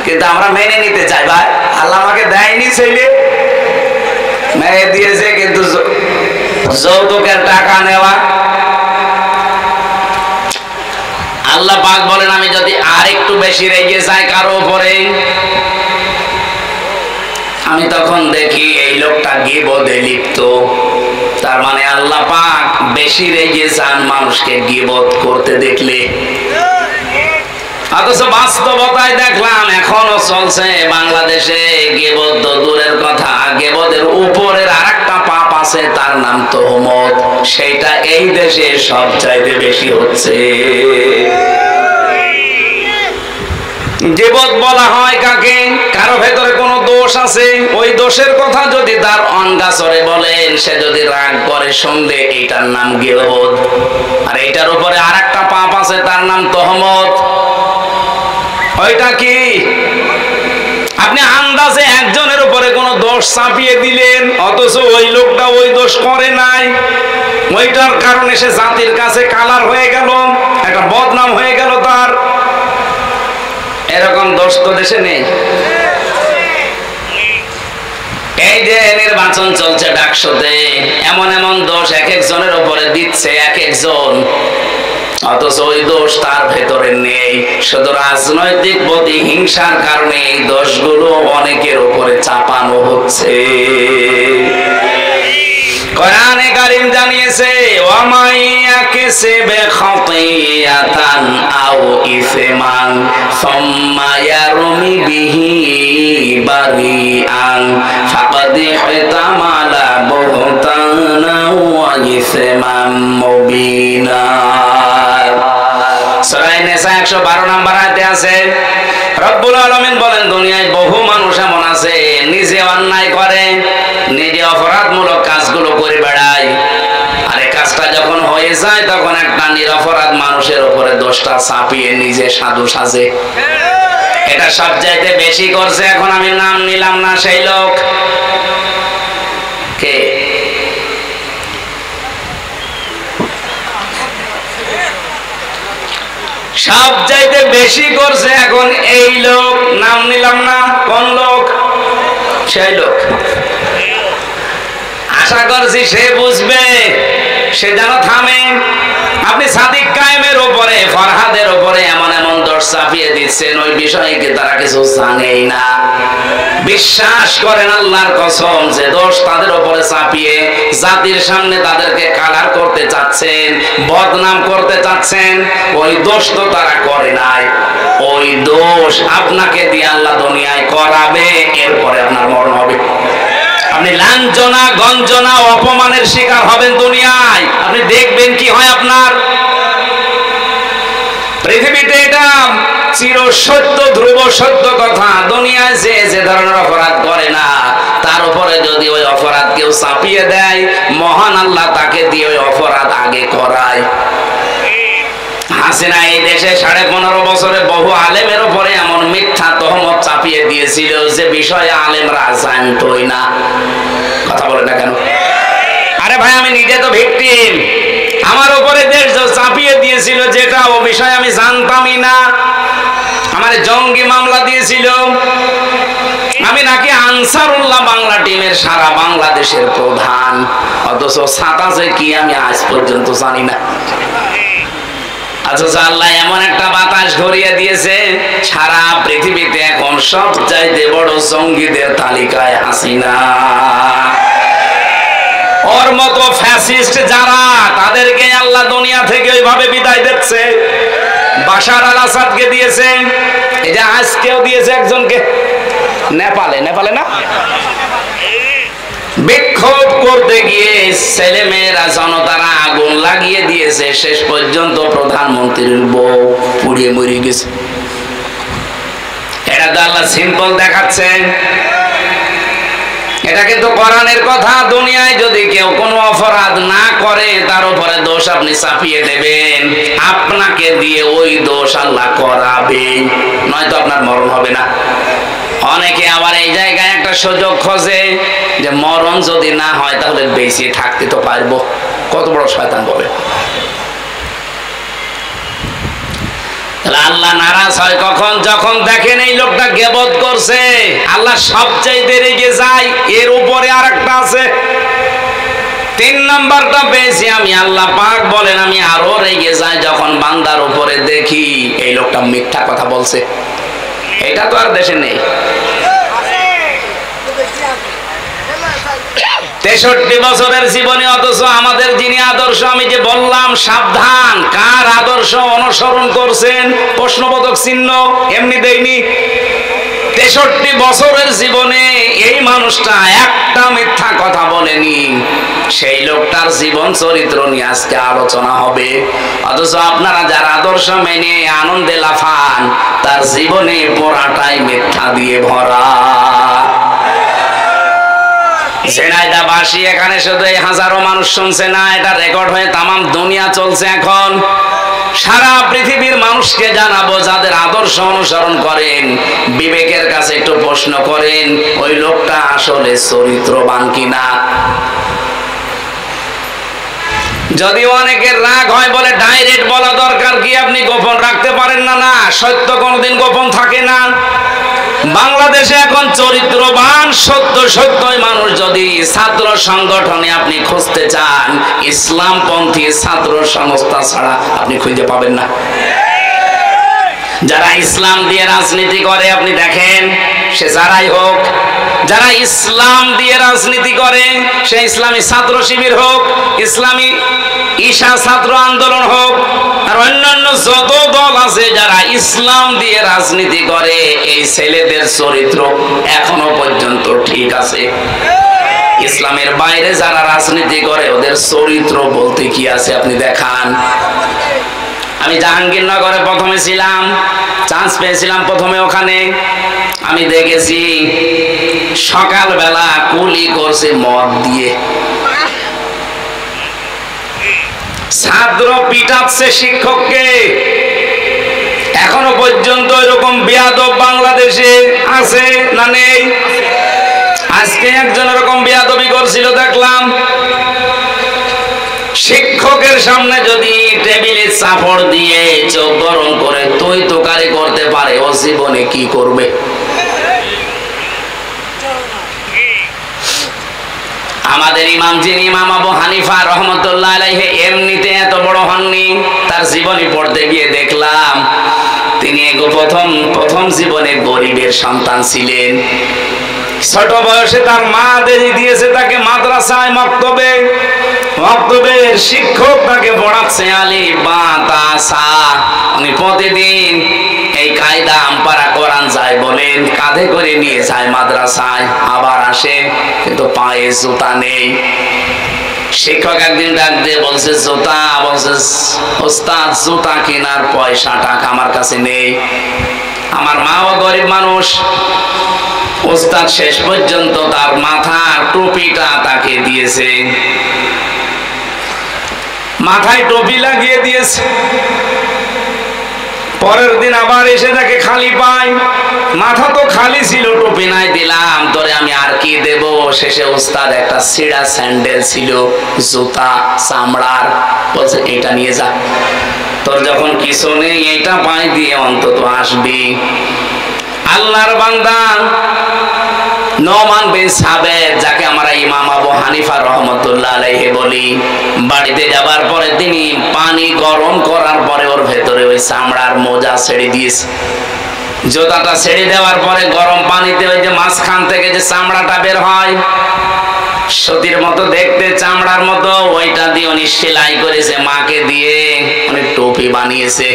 কিন্তু আমরা মেনে নিতে চাই। ভাই, আল্লাহ আমাকে দেয়নি ছেলে, মেয়ে দিয়েছে, কিন্তু যৌতুকের টাকা নেওয়া। আল্লাহ পাক বলেন, আমি যদি আর একটু বেশি রেগে যাই কারো উপরে, আমি তখন দেখি এই লোকটা গীবতে লিপ্ত। তার মানে আল্লাহ পাক বেশি রেগে যান মানুষকে গীবত করতে দেখলে। অথচ বাস্তবতায় দেখলাম এখনো চলছে বাংলাদেশে গীবত। তো দূরের কথা, গীবতের উপরের আরেকটা পাপ আছে, তার নাম তোহমত। সেটা এই দেশে সবচাইতে বেশি হচ্ছে। গীবত বলা হয় কাকে? কারো ভেতরে কোনো দোষ আছে, ওই দোষের কথা যদি তার অঙ্গাচরে বলেন, সে যদি রাগ করে শুনলে, এইটার নাম গীবত। আর এইটার উপরে আরেকটা পাপ আছে, তার নাম তোহমত। ওইটা কি? আপনি আন্দাজে একজনের উপরে কোনো দোষ চাপিয়ে দিলেন, অথচ ওই লোকটা ওই দোষ করে নাই। ওইটার কারণে সে জাতির কাছে কালার হয়ে গেল, একটা বদনাম হয়ে গেল তার। এরকম দোষ তো দেশে নেই। এই যে নির্বাচন চলছে ডাকসুতে, এমন এমন দোষ এক একজনের উপরে দিচ্ছে এক একজন, অথচ ওই দোষ তার ভেতরে নেই। শুধু রাজনৈতিক প্রতিহিংসার কারণে এই দোষগুলো অনেকের উপরে চাপানো হচ্ছে। কোরআনে কারীম জানিয়েছে, ওয়ামাইয়া কাসিবা খাতিয়াতান আও ইসমান সুম্মা ইয়ারমি বিহি বারিআন ফাকাদ ইহতামালা বুহতানা ওয়া ইসমান মুবিনা। সূরা নিসা 112 নম্বর আয়াতে আছে, রব্বুল আলামিন বলেন, দুনিয়ায় বহু মানুষ এমন আছে নিজে অন্যায় করে, নিজে অপরাধমূলক কাজগুলো করে বেড়ায়, দোষটা চাপিয়ে নিজে সাধু সাজে। এটা সবচাইতে বেশি করছে, এখন আমি নাম নিলাম না, সেই লোক কে? সবচাইতে বেশি করছে এখন এই লোক, নাম নিলাম না। কোন লোক? সেই লোক। আশা করছি সে বুঝবে, সে যেন থামে। আপনি সাদিক কায়েমের উপরে, ফরহাদের উপরে এমন এমন দোষ চাপিয়ে দিচ্ছেন, ওই বিষয়কে তারা কিছু জানেই না। বিশ্বাস করেন আল্লাহর কসম, যে দোষ তাদের উপরে চাপিয়ে জাতির সামনে তাদেরকে কালার করতে চাচ্ছেন, বদনাম করতে চাচ্ছেন, ওই দোষ তো তারা করে নাই। ওই দোষ আপনাকে দিয়ে আল্লাহ দুনিয়ায় করাবে, এরপরে আপনার মরণ হবে। আপনি লাঞ্ছনা, গঞ্জনা, অপমানের শিকার হবেন দুনিয়ায়। আপনি দেখবেন কি হয় আপনার। পৃথিবীতে এটা চির সত্য, ধ্রুব সত্য কথা। দুনিয়ায় যে ধরনের অপরাধ করে না, তার উপরে যদি ওই অপরাধ কেউ চাপিয়ে দেয়, মহান আল্লাহ তাকে দিয়ে ওই অপরাধ আগে করায়। হাসিনা এই দেশে 15.5 বছরে বহু আলেমের উপরে এমন মিথ্যা তহমত চাপিয়ে দিয়েছিল, যে বিষয়ে আলেমরা জানতই না। কথা বলে না কেন? আরে ভাই, আমি নিজে তো ভিকটিম। আমার উপরে দেশ চাপিয়ে দিয়েছিল যেটা, ও বিষয়ে আমি জানতামই না। আমার জঙ্গি মামলা দিয়েছিল। আমি নাকি আনসারুল্লাহ বাংলা টিমের সারা বাংলাদেশের প্রধান, অথচ সাতাশে কি আমি আজ পর্যন্ত জানি না। আচ্ছা, আল্লাহ এমন একটা বাতাস ঘুরিয়ে দিয়েছে, সারা পৃথিবীতে এখন সবচাইতে বড় জঙ্গিদের তালিকায় হাসিনা। ওর মতো ফ্যাসিস্ট যারা, তাদেরকে আল্লাহ দুনিয়া থেকে ওইভাবে বিদায় দিচ্ছে। বাশার আল আসাদকে দিয়েছে, এই যে আজকেও দিয়েছে একজনকে, নেপালে না, বিক্ষোভ করতে গিয়ে ছেলে মেয়েরা, জনতারা আগুন লাগিয়ে দিয়েছে। শেষ পর্যন্ত প্রধানমন্ত্রীর বউ পুড়িয়ে মরে গেছে। এটা তো আল্লাহ সিম্পল দেখাচ্ছেন। এটা কিন্তু কোরআনের কথা। দুনিয়ায় যদি কেউ কোনো অপরাধ না করে, তার উপরে দোষ আপনি চাপিয়ে দেবেন, আপনাকে দিয়ে ওই দোষ আল্লাহ করাবেন, নয়তো আপনার মরণ হবে না। অনেকে আবার এই জায়গায় একটা সুযোগ খোঁজে, যে মরণ যদি না হয় তাহলে বেঁচে থাকতে তো পারবো। কত বড় শয়তান বলে। আল্লাহ নারাজ হয় কখন? যখন দেখেন এই লোকটা গীবত করছে। আল্লাহ সবচাইতে রেগে যায়, এর উপরে আরেকটা আছে। 3 নাম্বারটা পেয়েছি আমি। আল্লাহ পাক বলেন, আমি আরো রেগে যাই যখন বান্দার উপরে দেখি এই লোকটা মিথ্যা কথা বলছে। এটা তো আর দেশে নেই। 63 বছরের জীবনে, অথচ আমাদের যিনি আদর্শ, আমি যে বললাম সাবধান, কার আদর্শ অনুসরণ করছেন, প্রশ্নবোধক চিহ্ন এমনি দেয়নি। 63 বছরের জীবনে এই মানুষটা একটা মিথ্যা কথা বলেনি। সেই লোকটার জীবন চরিত্র নিয়ে আজকে আলোচনা হবে। অথচ আপনারা যারা আদর্শ মেনে আনন্দে লাফান, তার জীবনে পুরাটাই মিথ্যা দিয়ে ভরা। ঝিনাইদহবাসী, এখানে শুধু এই হাজারো মানুষ শুনছে না, এটা রেকর্ড হয়ে তামাম দুনিয়া চলছে এখন। সারা পৃথিবীর মানুষকে জানাবো, যাদের আদর্শ অনুসরণ করেন, বিবেকের কাছে একটু প্রশ্ন করেন, ওই লোকটা আসলে চরিত্রবান কিনা। যদিও অনেকের রাগ হয়, বলে ডাইরেক্ট বলা দরকার কি, আপনি গোপন রাখতে পারেন না। না, সত্য কোনোদিন গোপন থাকে না। বাংলাদেশে এখন চরিত্রবান সত্যই মানুষ যদি ছাত্র সংগঠনে আপনি খুঁজতে চান, ইসলামপন্থী ছাত্র সংস্থা ছাড়া আপনি খুঁজে পাবেন না। যারা ইসলাম দিয়ে রাজনীতি করে, আপনি দেখেন, সে যারাই হোক, যারা ইসলাম দিয়ে রাজনীতি করে, সে ইসলামী ছাত্র শিবির হোক, ইসলামী ঈশা ছাত্র আন্দোলন হোক, আর অন্যান্য যত দল আছে, যারা ইসলাম দিয়ে রাজনীতি করে, এই ছেলেদের চরিত্র এখনো পর্যন্ত ঠিক আছে। ইসলামের বাইরে যারা রাজনীতি করে, ওদের চরিত্র বলতে কি আছে আপনি দেখান। আমি জাহাঙ্গীরনগরে প্রথমে ছিলাম, চান্স পেয়েছিলাম প্রথমে ওখানে। আমি দেখেছি সকালবেলা কুলি করছে মদ দিয়ে, ছাত্র পিটাচ্ছে শিক্ষককে। এখনো পর্যন্ত এরকম বেয়াদব বাংলাদেশে আছে না নেই? আজকে একজন এরকম বেয়াদবি করছিল দেখলাম। শিক্ষকের সামনে যদি টেবিলে চাপড় দিয়ে চোখ গরম করে তুই তোকারি করতে পারে, ও জীবনে কি করবে? আমাদের ইমাম যিনি ইমাম আবু হানিফা রহমতুল্লাহ আলাইহি এমনিতে এত বড় হননি, তার জীবনী পড়তে গিয়ে দেখলাম তিনি প্রথম জীবনে গরিবের সন্তান ছিলেন। ছোট বয়সে তার মা দিয়েছে তাকে মাদ্রাসায় মক্তবের শিক্ষক তাকে পড়াচ্ছে আলিফ বা তা সা। উনি প্রতিদিন এই কায়দা আমপারা কোরআন যায় বলেন, কাঁধে করে নিয়ে যায় মাদ্রাসায়, আবার আসে কিন্তু পায়ে জুতা নেই। শিক্ষক একদিন ডাক দিয়ে বলছে জুতা, বলছে ওস্তাদ জুতা কেনার পয়সা টাকা আমার কাছে নেই, আমার মাও গরিব মানুষ। ওস্তাদ শেষ পর্যন্ত তার মাথার টুপিটা তাকে দিয়েছে, মাথায় টুপি লাগিয়ে দিয়েছে। পরের দিন আবার এসে তাকে খালি পায়, মাথা তো খালি ছিল, টুপি নাই, দিলাম তোরে আমি আর কি দেব। শেষে ওস্তাদ একটা ছিঁড়া স্যান্ডেল ছিল, জুতা চামড়ার, বলছে এটা নিয়ে যা, তোর যখন কিছু নেই এটা পায়ে দিয়ে অন্তত আসবি। আল্লাহর বান্দা নোমান বিন সাবেত, যাকে আমরা ইমাম আবু হানিফা রহমতুল্লাহ আলাইহি বলি, বাড়িতে যাবার পরে তিনি পানি গরম করার পরে ওর ভেতরে ওই চামড়ার মোজা ছেড়ে দিয়েছে। জুতাটা ছেড়ে দেওয়ার পরে গরম পানিতে ওই যে মাঝখান থেকে যে চামড়াটা বের হয় সতীর মতো দেখতে, চামড়ার মতো, ওইটা দিয়ে উনি সেলাই করেছে, মাকে দিয়ে উনি টুপি বানিয়েছে।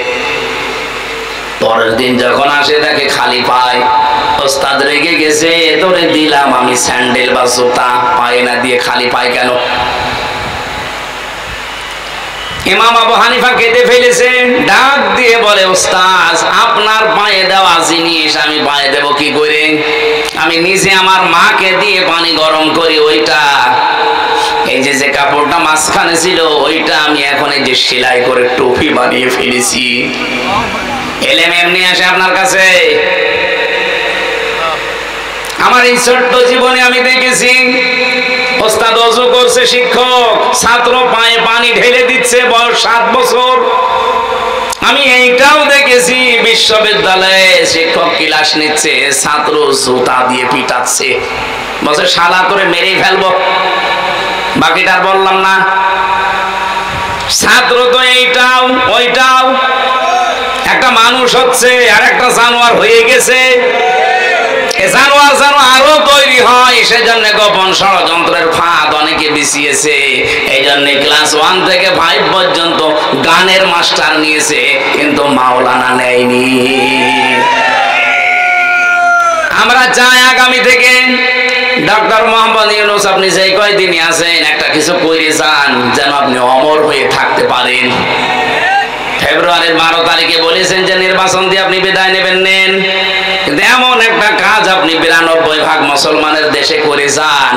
পরের দিন যখন আসে তাকে খালি পায়। ওস্তাদ রেগে গেছে, তোরে দিলাম আমি স্যান্ডেল বা জুতা, পায়ে না দিয়ে খালি পায় কেন? ইমাম আবু হানিফা কেঁদে ফেলেছে, ডাক দিয়ে বলে ওস্তাদ আপনার পায়ে দেওয়া জিনিস আমি পায়ে দেব কি করে? আমি নিজে আমার মাকে দিয়ে পানি গরম করি, ওইটা এই যে কাপড়টা মাঝখানে ছিল ওইটা আমি এখন এই যে সেলাই করে টুপি বানিয়ে ফেলেছি। এলেম এমনি আসে আপনার কাছে? আমার এই ছোট্ট জীবনে আমি দেখেছি ওস্তাদ ওযু করছে, শিক্ষক ছাত্র পায়ে পানি ঢেলে দিচ্ছে, বয়স 7 বছর। আমি এইটাও দেখেছি বিশ্ববিদ্যালয়ে শিক্ষক ক্লাস নিচ্ছে, ছাত্র জুতা দিয়ে পিটাচ্ছে, বলছে শালা তোরে মেরেই ফেলবো। বাকিটা বললাম না, ছাত্র তো এইটাও ওইটাও, একটা মানুষ হচ্ছে আর একটা জানোয়ার হয়ে গেছে। জানোয়ার যেন আরো তৈরি হয় সেজন্য গোপন ষড়যন্ত্রের ফাঁদ অনেকে বিছিয়েছে। এই জন্য ক্লাস 1 থেকে 5 পর্যন্ত গানের মাস্টার নিয়েছে, কিন্তু মাওলানা নেয়নি। আমরা চাই আগামী থেকে ডক্টর মোহাম্মদ ইউনূস আপনি যে কয়দিনই আছেন একটা কিছু করে যান, যেন আপনি অমর হয়ে থাকতে পারেন। ফেব্রুয়ারির 12 তারিখে বলেছেন যে নির্বাচন দিয়ে আপনি বিদায় নেন, কিন্তু এমন একটা কাজ আপনি 92% মুসলমানের দেশে করে যান,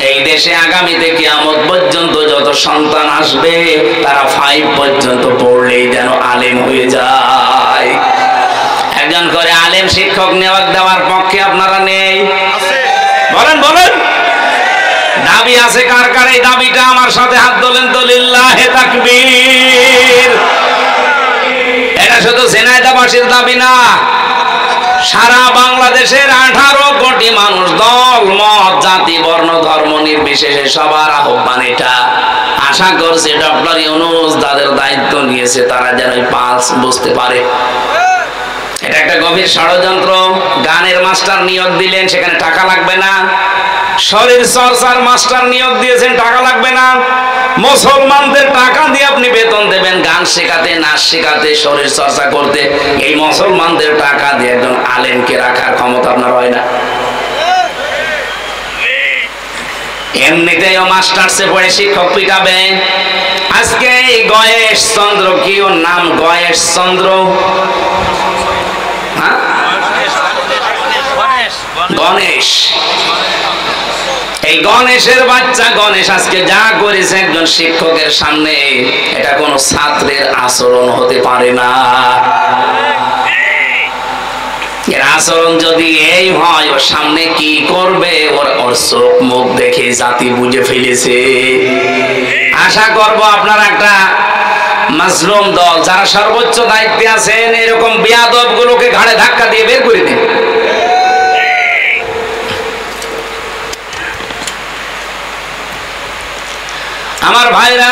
এই দেশে আগামীতে কিয়ামত পর্যন্ত যত সন্তান আসবে তারা 5 পর্যন্ত পড়লেই যেন আলেম হয়ে যায়। একজন করে আলেম শিক্ষক নিয়োগ দেওয়ার পক্ষে আপনারা নেই? বলেন বলেন, দাবি আছে কার কার? এই দাবিটা আমার সাথে হাত তোলেন তো, লিল্লাহে তাকবীর। এটা শুধু ঝিনাইদহবাসীর দাবি না, সারা বাংলাদেশের 18 কোটি মানুষ, দল মত জাতি বর্ণ ধর্ম নির্বিশেষে সবার আহ্বান এটা। আশা করছি ডক্টর ইউনূস তাদের দায়িত্ব নিয়েছে, তারা যেন পাঁচ বুঝতে পারে। এটা একটা গভীর ষড়যন্ত্র। গানের মাস্টার নিয়োগ দিলেন, সেখানে টাকা লাগবে না। শরীর চর্চার মাস্টার নিয়োগ দিয়েছেন, টাকা লাগবে না। মুসলমানদের টাকা দিয়ে আপনি বেতন দেবেন গান শেখাতে, নাচ শেখাতে, শরীর চর্চা করতে। এই মুসলমানদের টাকা দিয়ে একজন আলেমকে রাখার ক্ষমতা আপনার হয় না। এমনিতেও মাস্টার্সে পড়ে শিক্ষক পিটাবে। আজকে এই গয়েশ চন্দ্র, কি ওর নাম? গয়েশ চন্দ্র, গণেশ, এই গণেশের বাচ্চা গণেশ আজকে যা করেছে একজন শিক্ষকের সামনে, এটা কোন ছাত্রের আচরণ হতে পারে না। এর আচরণ যদি এই হয়, ওর সামনে কি করবে ওর চোখ মুখ দেখে জাতি বুঝে ফেলেছে। আশা করব আপনারা একটা মাসলুম দল যারা সর্বোচ্চ দায়িত্বে আছেন, এরকম বেয়াদব গুলোকে ঘাড়ে ধাক্কা দিয়ে বের করে দিন। আমার ভাইরা,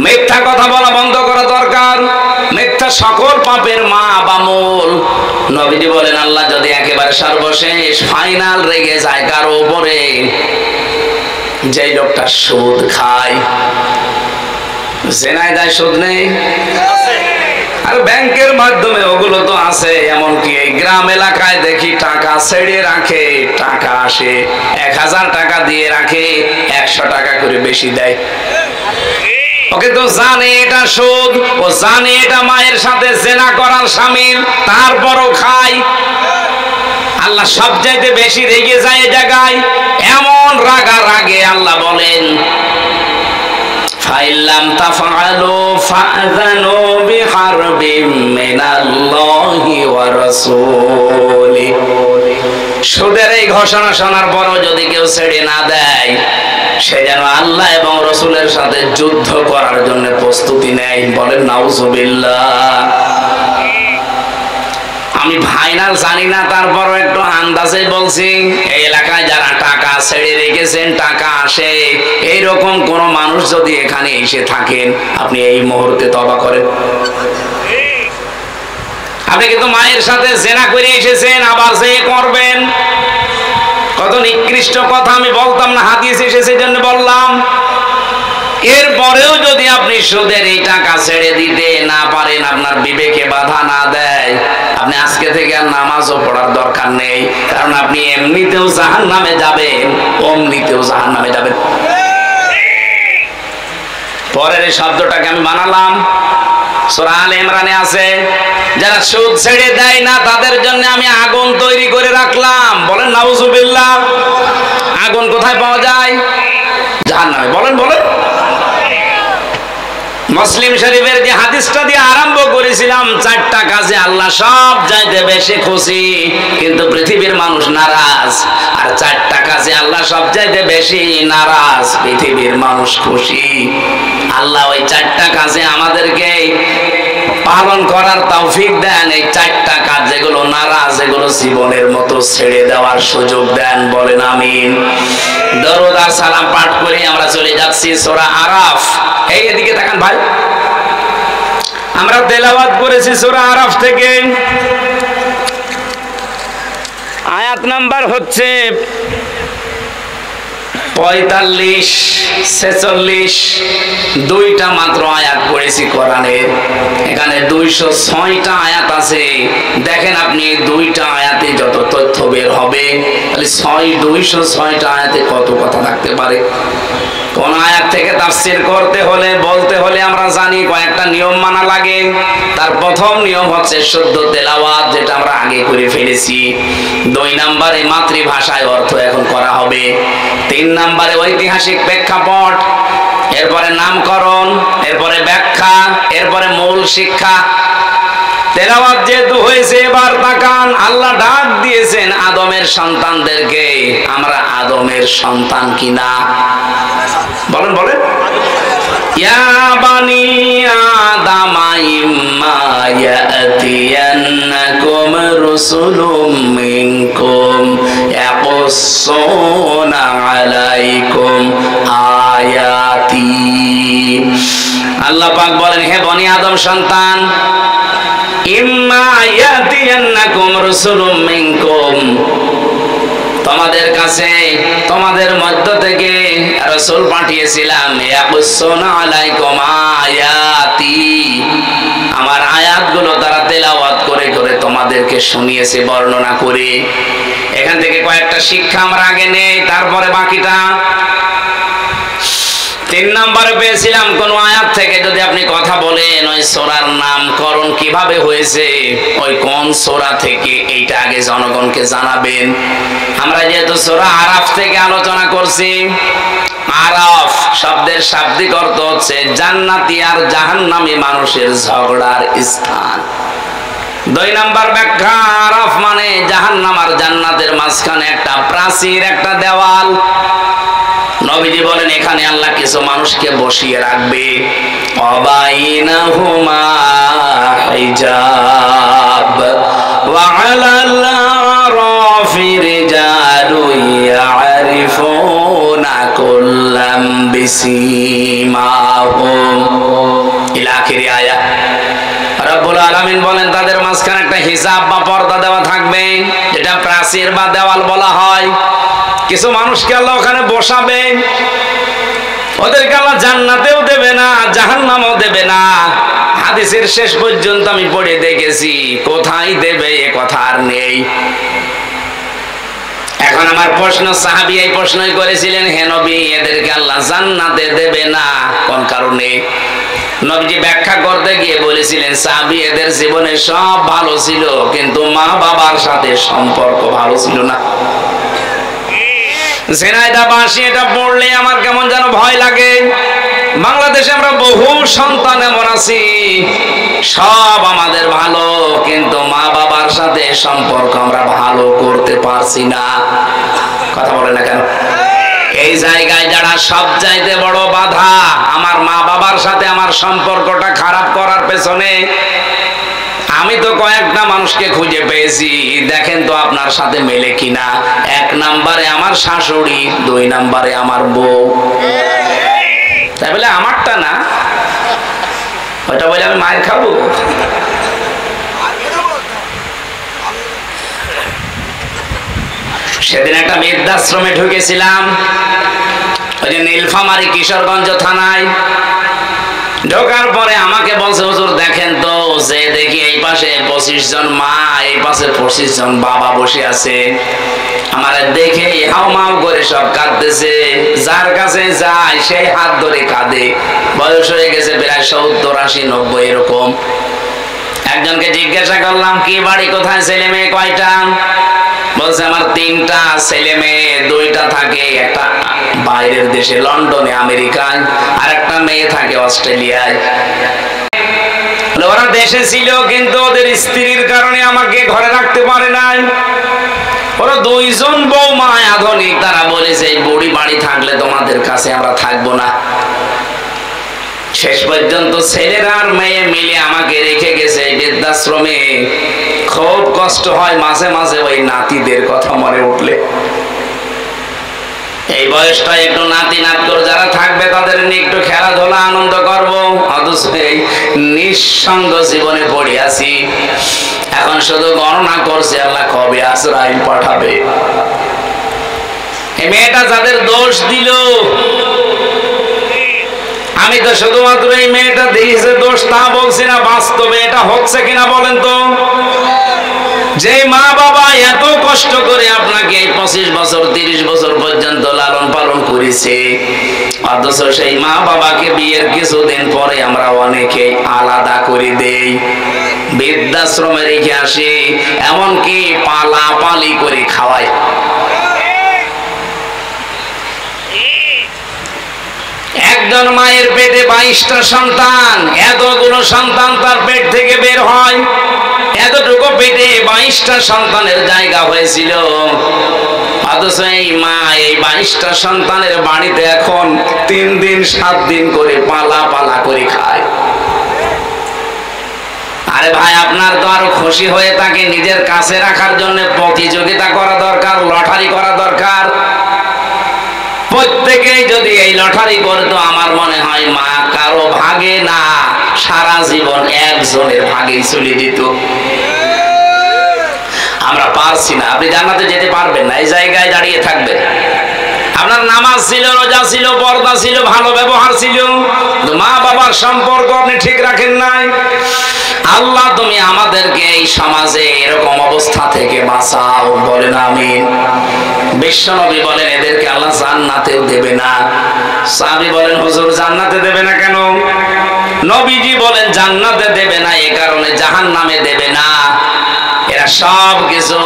মিথ্যা কথা বলা বন্ধ করা দরকার। মিথ্যা সকল পাপের মা বা মূল। নবীজি বলেন, আল্লাহ যদি একেবারে সর্বশেষ ফাইনাল রেগে যায় কারো উপরে, যে লোকটা সুদ খায়, জেনায় দেয়, সুদ নেই, আর ব্যাংকের মাধ্যমে ওগুলো তো আছে। এমনকি এই গ্রাম এলাকায় দেখি টাকা ছেড়ে রাখে, টাকা আসে 1000 টাকা দিয়ে রাখে, 100 টাকা করে বেশি দেয়। ওকে তো জানে এটা সুদ, ও জানে এটা মায়ের সাথে জেনা করার শামিল, তারপরও খায়। আল্লাহ সবচাইতে বেশি রেগে যায় এই জায়গায়। এমন রাগে আল্লাহ বলেন, ফাইল্লাম তাফআলু ফাআযানু বিহারবিম মিনাল্লাহি ওয়া রাসূলিহি। সুদের এই ঘোষণা শোনার পরও যদি কেউ ছেড়ে না দেয়, সে যেন আল্লাহ এবং রাসূলের সাথে যুদ্ধ করার জন্য প্রস্তুতি নেয়। বলেন নাউযুবিল্লাহ। আমি ফাইনাল জানি না, তারপরও একটু আন্দাজে বলছি, এই এলাকায় যারা টাকা ছেড়ে রেখেছেন, টাকা আসে, এইরকম কোন মানুষ যদি এখানে এসে থাকেন, আপনি এই মুহূর্তে তওবা করেন। আপনি কিন্তু মায়ের সাথে জেনা করে এসেছেন, আবার যে করবেন। কত নিকৃষ্ট কথা আমি বলতাম না, হাদিস এসেছে জন্য বললাম। এরপরেও যদি আপনি সুদের এই টাকা ছেড়ে দিতে না পারেন, আপনার বিবেকে বাধা না দেয়, আপনি আজকে থেকে আর নামাজও পড়ার দরকার নেই। কারণ আপনি এমনিতেও জাহান্নামে যাবেন, অমনিতেও জাহান্নামে যাবেন। পরের এই শব্দটাকে আমি বানালাম, সূরা আলে ইমরানে আছে, যারা সুদ ছেড়ে দেয় না তাদের জন্য আমি আগুন তৈরি করে রাখলাম। বলেন নাউযুবিল্লাহ। আগুন কোথায় পাওয়া যায়? জাহান্নামে। বলেন বলেন। মুসলিম শরীফের যে হাদিসটা দিয়ে আরম্ভ করেছিলাম, 4টা কাজে আল্লাহ সব চাইতে বেশি খুশি, কিন্তু পৃথিবীর মানুষ নারাজ। আর 4টা কাজে আল্লাহ সব চাইতে বেশি নারাজ, পৃথিবীর মানুষ খুশি। আল্লাহ ওই 4টা কাজে আমাদেরকে পালন করার তৌফিক দেন। এই 4টা কাজ যেগুলো নারাজ, এগুলো জীবনের মতো ছেড়ে দেওয়ার সুযোগ দেন। বলেন আমিন। দরুদ আর সালাম পাঠ করে আমরা চলে যাচ্ছি সূরা আরাফ। এই এদিকে তাকান ভাই, আমরা তেলাওয়াত করেছি সূরা আরাফ থেকে। আয়াত নাম্বার হচ্ছে 45, 46, 2টা মাত্র আয়াত পড়েছি কোরআনের। এখানে 206টা আয়াত আছে। দেখেন আপনি এই 2টা আয়াতে যত তথ্য বের হবে, তাহলে 206টা আয়াতে কত কথা থাকতে পারে। কোন আয়াত থেকে তাফসীর করতে হলে, বলতে হলে আমরা জানি কয়েকটা নিয়ম মানা লাগে। তার প্রথম নিয়ম হচ্ছে শুদ্ধ তেলাওয়াত, যেটা আমরা আগে করে ফেলেছি। 2 নম্বরে মাতৃভাষায় অর্থ এখন করা হবে। 3 নম্বরে ঐতিহাসিক প্রেক্ষাপট, এরপরে নামকরণ, এরপরে ব্যাখ্যা, এরপরে মূল শিক্ষা। তেলাওয়াত যেহেতু হয়েছে, এবার তাকান, আল্লাহ ডাক দিয়েছেন আদমের সন্তানদেরকে। আমরা আদমের সন্তান কিনা? বলেন বলেন। ইয়া বানি আদামা ইম্মা ইয়াতিয়ান্নাকুম রুসুলুম মিনকুম ইয়াকুসসুনা আলাইকুম আয়াতি। আল্লাহ পাক বলেন, হে বনি আদম সন্তান, ইম্মা ইয়াতিয়ান্নাকুম রুসুলুম মিনকুম, তোমাদের কাছে, তোমাদের মধ্য থেকে রাসূল পাঠিয়েছিলাম। ইয়াকুসসুনা আলাইকুম আয়াতি, আমার আয়াতগুলো তারা তেলাওয়াত করে করে তোমাদেরকে শুনিয়েছে, বর্ণনা করে। এখান থেকে কয়েকটা শিক্ষা আমরা আগে নেই, তারপরে বাকিটা। 3 নম্বরে পেয়েছিলাম, কোন আয়াত থেকে যদি আপনি কথা বলেন, ওই সূরার নামকরণ কিভাবে হয়েছে, ওই কোন সূরা থেকে, এইটা আগে জনগণকে জানাবেন। আমরা যেহেতু সূরা আরাফ থেকে আলোচনা করছি, আরাফ শব্দের শাব্দিক অর্থ হচ্ছে জান্নাতি আর জাহান্নামী মানুষের ঝগড়ার স্থান। 2 নাম্বার ব্যাখ্যা, আরাফ মানে জাহান্নাম আর জান্নাতের মাঝখানে একটা প্রাচীর, একটা দেওয়াল। নবীজি বলেন এখানে আল্লাহ কিছু মানুষকে বসিয়ে রাখবে। অবাইনাহুমা হিজাব ওয়া আলাল আরাফি রিজালু ইয়ারিফুনা কুল্লাম বিসিমাহুম ইলা আখির আয়াত। রব্বুল আলামিন বলেন তাদের মাঝখানে একটা হিজাব বা পর্দা দেওয়া থাকবে, যেটা প্রাচীর বা দেওয়াল বলা হয়। কিছু মানুষকে আল্লাহ ওখানে বসাবে, ওদেরকে আল্লাহ জান্নাতেও দেবে না, জাহান্নামেও দেবে না। হাদিসের শেষ পর্যন্ত আমি পড়ে দেখেছি, কোথায় দেবে এ কথা আর নেই। এখন আমার প্রশ্ন, সাহাবী এই প্রশ্নই করেছিলেন, হে নবী এদেরকে আল্লাহ জান্নাতে দেবে না কোন কারণে? নবীজি ব্যাখ্যা করতে গিয়ে বলেছিলেন, সাহাবী এদের জীবনে সব ভালো ছিল, কিন্তু মা বাবার সাথে সম্পর্ক ভালো ছিল না। ঝিনাইদহ বাসী এটা পড়লে আমার কেমন যেন ভয় লাগে। বাংলাদেশে আমরা বহু সন্তান এমন আছি, সব আমাদের ভালো, কিন্তু মা বাবার সাথে সম্পর্ক আমরা ভালো করতে পারছি না। কথা বলে না কেন? এই জায়গায় যারা সবচাইতে বড় বাধা, আমার মা বাবার সাথে আমার সম্পর্কটা খারাপ করার পেছনে, আমি তো কয়েকটা মানুষকে খুঁজে পেয়েছি, দেখেন তো আপনার সাথে মেলে কিনা। 1 নম্বরে আমার শাশুড়ি, 2 নম্বরে আমার বউ। তাই বলে আমারটা না, ওটা বলে আমি মায়ের খাবো? সেদিন একটা বৃদ্ধাশ্রমে ঢুকেছিলাম, ওই যে নীলফামারী কিশোরগঞ্জ থানায়। ঢোকার পরে আমাকে বলছে, হুজুর দেখেন তো, যে দেখি এই পাশে 25 জন মা, এই পাশে 25 জন বাবা বসে আছে। আমার দেখে হাউমাউ করে সব কাঁদতেছে, যার কাছে যায় সেই হাত ধরে কাঁদে। বয়স হয়ে গেছে প্রায় 70, 80, 90 এরকম। একজনকে জিজ্ঞাসা করলাম, কি বাড়ি, কোথায়, ছেলে মেয়ে কয়টা? বলছে আমার 3টা ছেলে মেয়ে, 2টা থাকে একটা বাইরের দেশে লন্ডনে আমেরিকায়, আর একটা মেয়ে থাকে অস্ট্রেলিয়ায়। ওরা দেশে ছিল কিন্তু ওদের স্ত্রীর কারণে আমাকে ঘরে রাখতে পারে নাই। ওরা 2 জন বৌমা আধুনিক, তারা বলেছে এই বুড়ি বাড়ি থাকলে তোমাদের কাছে আমরা থাকবো না। শেষ পর্যন্ত ছেলেরা আর মেয়ে মিলে আমাকে রেখে গেছে এই বৃদ্ধাশ্রমে। খুব কষ্ট হয় মাঝে মাঝে ওই নাতিদের কথা মনে উঠলে। এই বয়সটা একটু নাতি নাতকর যারা থাকবে তাদের নিয়ে একটু খেলাধুলা আনন্দ করব, অথচ এই নিঃসঙ্গ জীবনে পড়ে আছি। এখন শুধু গণনা করছে আল্লাহ কবে আজরাইল পাঠাবে। এই মেয়েটা যাদের দোষ দিল, আমি তো শুধুমাত্র এই মেয়েটা দিয়েছে দোষ তা বলছি না, বাস্তবে এটা হচ্ছে কিনা বলেন তো? যে মা বাবা এত কষ্ট করে আপনাকে 25 বছর 30 বছর পর্যন্ত লালন পালন করেছে, অথচ সেই মা বাবাকে বিয়ের কিছুদিন পরে আমরা অনেকে আলাদা করে দেই, বৃদ্ধাশ্রমে রেখে আসি, এমনকি পালাপালি করে খাওয়াই। একজন মায়ের পেটে 22টা সন্তান, এতগুলো সন্তান তার পেট থেকে বের হয়, এতটুকু পেটে 22টা সন্তানের জায়গা হয়েছিল, অথচ এই মা এই 22টা সন্তানের বাড়িতে এখন 3 দিন 7 দিন করে পালা পালা করে খায়। আরে ভাই, আপনার তো আরো খুশি হয়ে তাকে নিজের কাছে রাখার জন্য প্রতিযোগিতা করা দরকার, লটারি করা দরকার। প্রত্যেকেই যদি এই লটারি করতো, আমার মনে হয় মা কারো ভাগে না, সারা জীবন একজনের ভাগেই চলে যেত। আমরা পারছি না। আপনি জান্নাতে যেতে পারবেন না, এই জায়গায় দাঁড়িয়ে থাকবেন। আপনার নামাজ ছিল, রোজা ছিল, পর্দা ছিল, ভালো ব্যবহার ছিল, মা বাবার সম্পর্ক আপনি ঠিক রাখেন নাই। আল্লাহ তুমি আমাদেরকে এই সমাজে এরকম অবস্থা থেকে বাঁচাও, বলেন আমিন। বিশ্বনবী বলেন এদেরকে আল্লাহ জান্নাতেও দেবে না। সাহাবী বলেন হুজুর জান্নাতে দেবে না কেন? নবীজি বলেন জান্নাতে দেবে না এই কারণে, জাহান্নামে দেবে না। এরা সব কিছু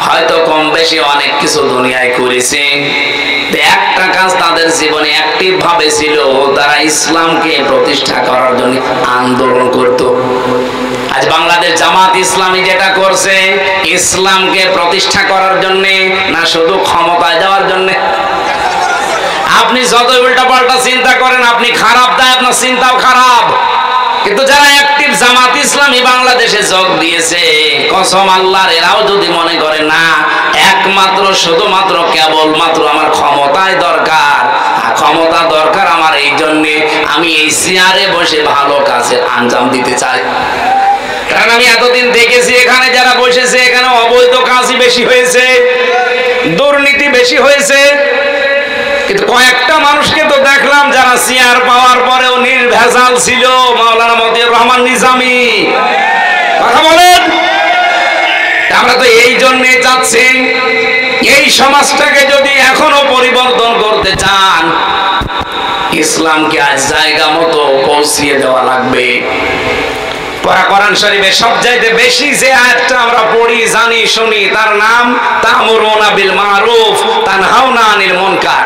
হয়তো কম বেশি অনেক কিছু দুনিয়ায় করেছে, একটা কাজ তাদের জীবনে অ্যাক্টিভ ভাবে ছিল, তারা ইসলামকে প্রতিষ্ঠা করার জন্য আন্দোলন করত। আজ বাংলাদেশ জামাত ইসলামী যেটা করছে, ইসলামকে প্রতিষ্ঠা করার জন্য না শুধু ক্ষমতায় দেওয়ার জন্য। আপনি যত উল্টাপাল্টা চিন্তা করেন, আপনি খারাপ, তাই আপনার চিন্তাও খারাপ। কিন্তু যারা অ্যাক্টিভ জামাত ইসলামী বাংলাদেশে যোগ দিয়েছে, কসম আল্লাহর, এরাও যদি মনে করে না একমাত্র শুধুমাত্র কেবলমাত্র আমার ক্ষমতায় দরকার, ক্ষমতা দরকার আমার এই জন্যে আমি এই চেয়ারে বসে ভালো কাজের আঞ্জাম দিতে চাই। কারণ আমি এতদিন দেখেছি এখানে যারা বসেছে, এখানে অবৈধ কাজই বেশি হয়েছে, দুর্নীতি বেশি হয়েছে। কিন্তু কয়েকটা মানুষকে তো দেখলাম যারা চেয়ার পাওয়ার পরেও নির্ভেজাল ছিল। মাওলানা মতিউর রহমান নিজামী, কথা বলেন। আমরা তো এই জন্যে চাচ্ছি, এই সমাজটাকে যদি এখনো পরিবর্তন করতে চান, ইসলামকে আজ জায়গা মতো পৌঁছিয়ে দেওয়া লাগবে। কোরআন শরীফে সবচাইতে বেশি যে আয়াতটা আমরা পড়ি, জানি, শুনি, তার নাম তা'মুরুনা বিল মারুফ তানহাউনা আনিল মুনকার।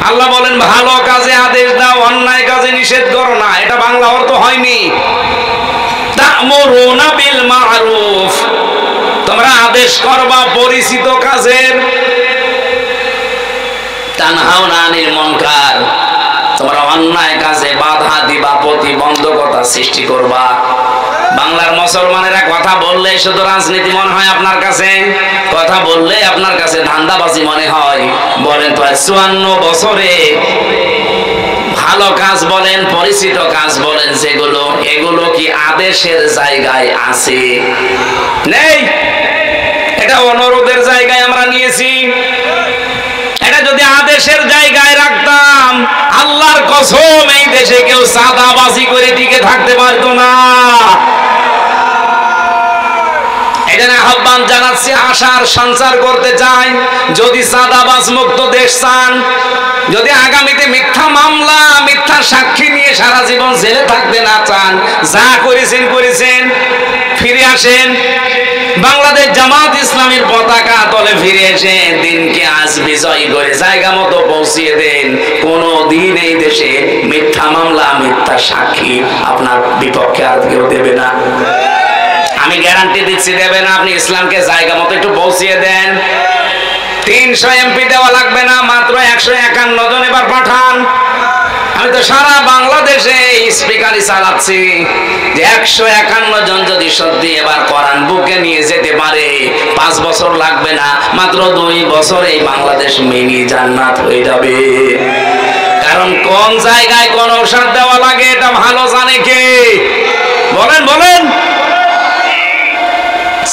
আল্লাহ বলেন ভালো কাজে আদেশ দাও, অন্যায় কাজে নিষেধ করো না। এটা বাংলা অর্থ হয়নি। তা'মুরুনা বিল মারুফ, তোমরা আদেশ করবা পরিচিত কাজের, তানহাউনা আনিল মুনকার, তোমরা অন্যায় কাজে বাধা দিবা, প্রতিবন্ধকতা সৃষ্টি করবা। বাংলার মুসলমানেরা কথা বললে শুধু রাজনীতি মনে হয় আপনার কাছে, কথা বললে আপনার কাছে ধান্দাবাজি মনে হয়। বলেন তো 54 বছরে ভালো কাজ বলেন, পরিচিত কাজ বলেন যেগুলো, এগুলো কি আদেশের জায়গায় আছে? নেই। এটা অনুরোধের জায়গায় আমরা নিয়েছি। এটা যদি আদেশের জায়গায় রাখতাম, আল্লাহর কসম এই দেশে কেউ চাঁদাবাজি করে টিকে থাকতে পারতো না। এখানে আহ্বান জানাচ্ছি, আশার সঞ্চার করতে চাই, যদি চাঁদাবাজ মুক্ত দেশ চান, যদি আগামীতে মিথ্যা মামলা, মিথ্যা সাক্ষী নিয়ে সারা জীবন জেলে থাকতে না চান, যা করেছেন করেছেন, ফিরে আসেন। বাংলাদেশ জামাত ইসলামীর পতাকা তলে ফিরে এসে দিনকে আজ বিজয় করে জায়গা মতো পৌঁছিয়ে দেন। কোনো দিন এই দেশে মিথ্যা মামলা, মিথ্যা সাক্ষী আপনার বিপক্ষে আর কেউ দেবে না। আমি গ্যারান্টি দিচ্ছি দেবে না। আপনি ইসলামকে জায়গা মতো একটু পৌঁছিয়ে দেন। 300 এমপি দেওয়া লাগবে না, মাত্র 151 জন এবার পাঠান। আমি তো সারা বাংলাদেশে স্পিকারই চালাচ্ছি যে 151 জন যদি সত্যি এবার কোরআন বুকে নিয়ে যেতে পারে, 5 বছর লাগবে না, মাত্র 2 বছরে বাংলাদেশ মিনি জান্নাত হয়ে যাবে। কারণ কোন জায়গায় কোন ঔষধ দেওয়া লাগে এটা ভালো জানে কে? বলেন বলেন।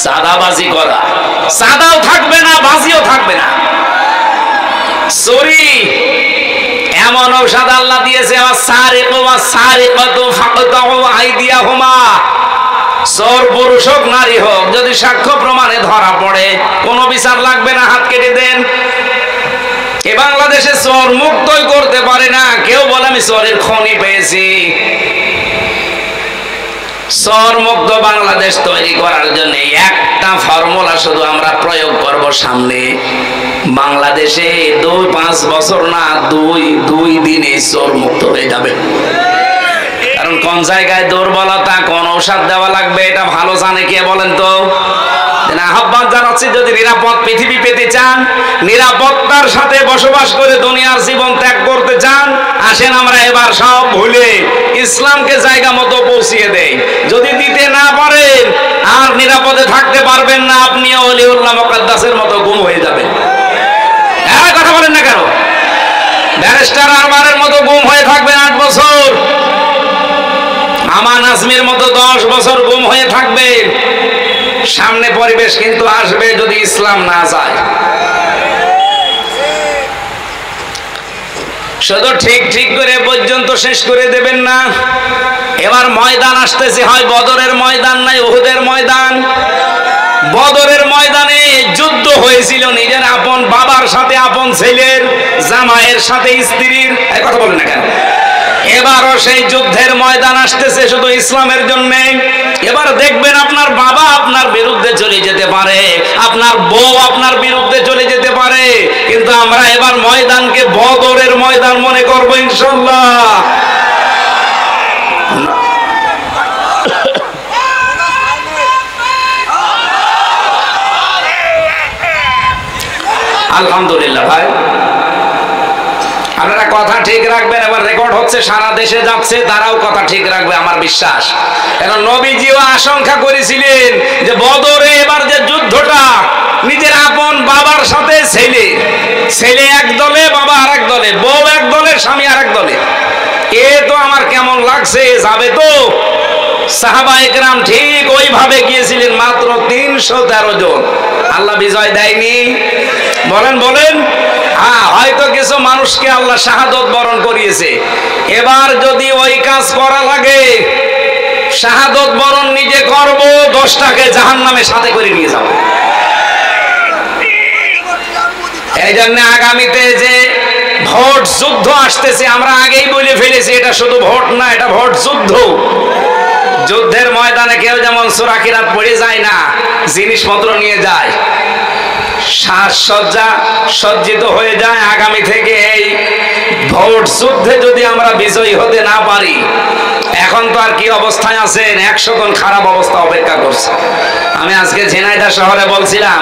সাদাবাজি করা, সাদাও থাকবে না, বাজিও থাকবে না। চুরি এমন ঔষধ আল্লাহ দিয়েছে, চোর পুরুষ হোক নারী হোক, যদি সাক্ষ্য প্রমাণে ধরা পড়ে কোনো বিচার লাগবে না, হাত কেটে দেন। এ বাংলাদেশে চোর মুক্তই করতে পারে না কেউ। বলে আমি চোরের খনি পেয়েছি। চোর মুক্ত বাংলাদেশ তৈরি করার জন্য একটা ফর্মুলা শুধু আমরা প্রয়োগ করব সামনে। বাংলাদেশে 2-5 বছর না, 2 দিনে চোর মুক্ত হয়ে যাবে। কারণ কোন জায়গায় দুর্বলতা, কোন ঔষধ দেওয়া লাগবে এটা ভালো জানে কে? বলেন তো। আহ্বান জানাচ্ছি, যদি নিরাপদ পৃথিবী পেতে চান, নিরাপত্তার সাথে বসবাস করে দুনিয়ার জীবন ত্যাগ করতে চান, আসেন আমরা এবার সব ভুলে ইসলামকে জায়গা মতো পৌঁছিয়ে দেই। যদি দিতে না পারেন আর নিরাপদে থাকতে পারবেন না, আপনিও ওলিউল্লাহ মুকাদ্দাসের মতো গুম হয়ে যাবেন। কথা বলেন না কেন? ব্যারিস্টার আরমানের মতো গুম হয়ে থাকবেন 8 বছর, আমান আজমির মতো 10 বছর গুম হয়ে থাকবেন। সামনে পরিবেশ কিন্তু আসবে যদি ইসলাম না যায়। শুধু ঠিক ঠিক করে পর্যন্ত শেষ করে দেবেন না। এবার ময়দান আসতেছে, হয় বদরের ময়দান নাই উহুদের ময়দান। বদরের ময়দানে যুদ্ধ হয়েছিল নিজের আপন বাবার সাথে আপন ছেলের, জামাইয়ের সাথে স্ত্রীর। কথা বলেন না কেন? এবারও সেই যুদ্ধের ময়দান আসতেছে শুধু ইসলামের জন্য। এবার দেখবেন আপনার বাবা আপনার বিরুদ্ধে চলে যেতে পারে, আপনার বউ আপনার বিরুদ্ধে চলে যেতে পারে, কিন্তু আমরা এবার ময়দানকে বদরের ময়দান মনে করব ইনশাআল্লাহ। আলহামদুলিল্লাহ ভাই, আপনারা কথা ঠিক রাখবেন। এবার রেকর্ড হচ্ছে, সারা দেশে যাচ্ছে, তারাও কথা ঠিক রাখবে আমার বিশ্বাস। এখন নবীজিও আশঙ্কা করেছিলেন যে বদরে এবার যে যুদ্ধটা, নিজের আপন বাবার সাথে ছেলে এক দলে, বাবা আর এক দলে, বউ এক দলে, স্বামী আর এক দলে, এ তো আমার কেমন লাগছে, যাবে তো। সাহাবায়ে কেরাম ঠিক ওইভাবে গিয়েছিলেন, মাত্র 313 জন। আল্লাহ বিজয় দেয়নি? বলেন হয়তো কিছু মানুষকে আল্লাহ শাহাদত বরণ করিয়েছে। এবার যদি ওই কাজ করা লাগে, শাহাদত বরণ নিজে করব, 10টাকে জাহান্নামে সাথে করে নিয়ে যাব। এই জন্য আগামীতে যে ভোট যুদ্ধ আসতেছে, আমরা আগেই বলে ফেলেছি, এটা শুধু ভোট না, এটা ভোট যুদ্ধ। যুদ্ধের ময়দানে কেউ যেমন সূরা কিরাত পড়ে যায় না, জিনিসপত্র নিয়ে যায়, সাজসজ্জা সজ্জিত হয়ে যায়। আগামী থেকে এই ভোট যুদ্ধে যদি আমরা বিজয়ী হতে না পারি, এখন তো আর কি অবস্থায় আছেন, 100 গুণ খারাপ অবস্থা অপেক্ষা করছে। আমি আজকে ঝিনাইদহ শহরে বলছিলাম,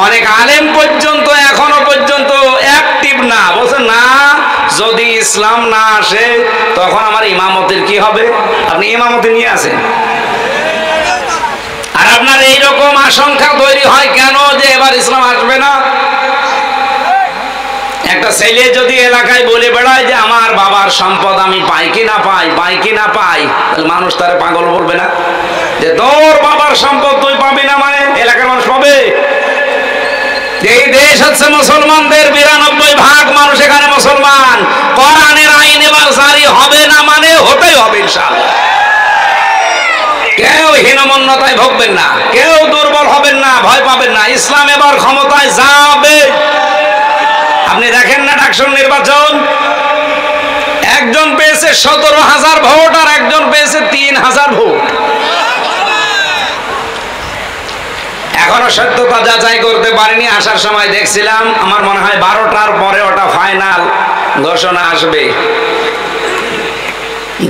অনেক আলেম পর্যন্ত এখনো পর্যন্ত অ্যাক্টিভ না, বলছে না, যদি ইসলাম না আসে তখন আমার ইমামতের কি হবে? আপনি ইমামতি নিয়ে আসেন। আর আপনার এইরকম আশঙ্কা তৈরি হয় কেন যে এবার ইসলাম আসবে না? একটা ছেলে যদি এলাকায় বলে বেড়ায় যে আমার বাবার সম্পদ আমি পাই কি না পাই, তাহলে মানুষ তারে পাগল বলবে না? যে তোর বাবার সম্পদ তুই পাবি না, মানে এলাকার মানুষ পাবে? এই দেশ হচ্ছে মুসলমানদের, 92% মানুষ এখানে মুসলমান। কোরআনের আইন এবার জারি হবে না, মানে হতেই হবে ইনশাআল্লাহ। কেউ হীনমন্যতায় ভুগবেন না, কেউ দুর্বল হবেন না, ভয় পাবেন না। ইসলাম এবার ক্ষমতায় যাবে। আপনি দেখেন না ডাকসুর নির্বাচন, একজন পেয়েছে 17,000 ভোট আর একজন পেয়েছে 3,000 ভোট। এখনো সত্যতা যাচাই করতে পারিনি, আসার সময় দেখছিলাম, আমার মনে হয় 12টার পরে ওটা ফাইনাল ঘোষণা আসবে।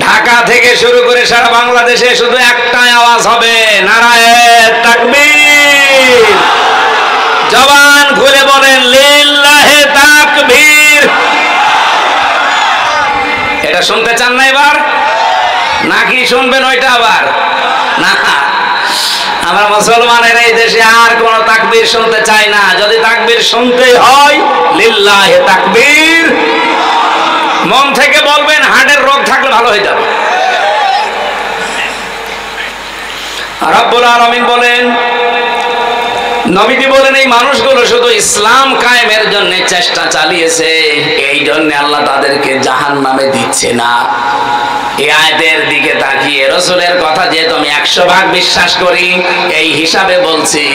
ঢাকা থেকে শুরু করে সারা বাংলাদেশে শুধু একটাই আওয়াজ হবে, নারায়ে তাকবীর। জবান খুলে বলেন লিল্লাহে তাকবীর। এটা শুনতে চান না এবার, নাকি শুনবেন ওইটা আবার? না, আমরা মুসলমানের এই দেশে আর কোন তাকবীর শুনতে চাই না। যদি তাকবীর শুনতে হয়, লিল্লাহে তাকবীর। মন থেকে বলবেন, হার্টের রোগ থাকলে ভালো হয়ে যাবে। রব্বুল আলামিন বলেন, নবীজি বলেন, এই মানুষগুলো শুধু ইসলাম কায়েমের জন্য চেষ্টা চালিয়েছে, এই জন্য আল্লাহ তাদেরকে জাহান্নামে দিচ্ছে না। এই আয়াতের দিকে তাকিয়ে রাসূলের কথা যেহেতু আমি 100% বিশ্বাস করি, এই হিসাবে বলছি,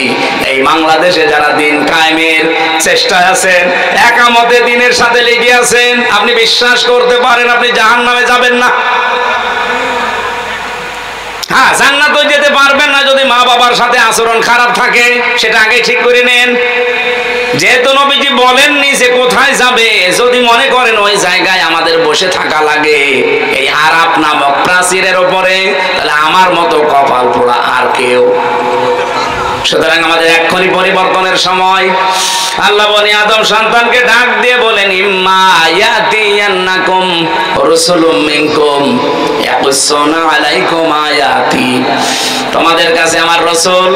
এই বাংলাদেশে যারা দিন কায়েমের চেষ্টায় আছেন, একামতে দিনের সাথে লেগে আছেন, আপনি বিশ্বাস করতে পারেন আপনি জাহান্নামে যাবেন না। হ্যাঁ, জান্নাতে যেতে পারবেন না যদি মা বাবার সাথে আচরণ খারাপ থাকে, সেটা আগে ঠিক করে নেন। যেহেতু নবীজি বলেননি যে কোথায় যাবে, যদি মনে করেন ওই জায়গায় আমাদের বসে থাকা লাগে, এই আরাফ নামক প্রাচীরের উপরে, তাহলে আমার মতো কপাল পোড়া আর কেউ। সুতরাং আমাদের এক্ষুনি পরিবর্তনের সময়। আল্লাহ বনি আদম সন্তানকে ডাক দিয়ে বলেন, ইম্মা ইয়াতিয়ান্নাকুম রাসূলুম মিনকুম ইয়াকুসুনা আলাইকুম আয়াতি। তোমাদের কাছে আমার রাসূল।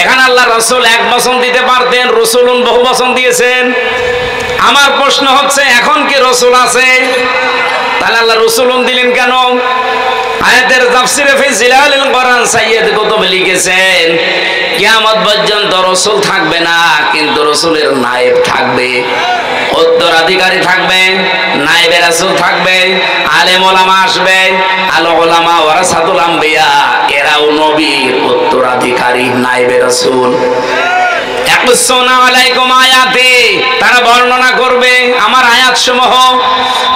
এখানে আল্লাহ রাসূল এক বচন দিতে পারতেন, রাসূলুন বহু বচন দিয়েছেন। আমার প্রশ্ন হচ্ছে, এখন কি রাসূল আছে? তাহলে আল্লাহ রাসূলুন দিলেন কেন? আয়াতের তাফসীরে ফি জিলালিল কোরআন সাইয়্যিদ কুতুব লিখেছেন, কিয়ামত পর্যন্ত রাসূল থাকবে না, কিন্তু রাসূলের নায়েব থাকবে, উত্তরাধিকারী থাকবে, নায়েবে রাসূল থাকবে, আলেম ওলামা আসবে। আল উলামা ওয়ারাসাতুল আম্বিয়া, এরাও নবীর উত্তরাধিকারী, নায়েবে রাসূল। ইয়াকুসুনা আলাইকুম আয়াতি, তারা বর্ণনা করবে আমার আয়াতসমূহ।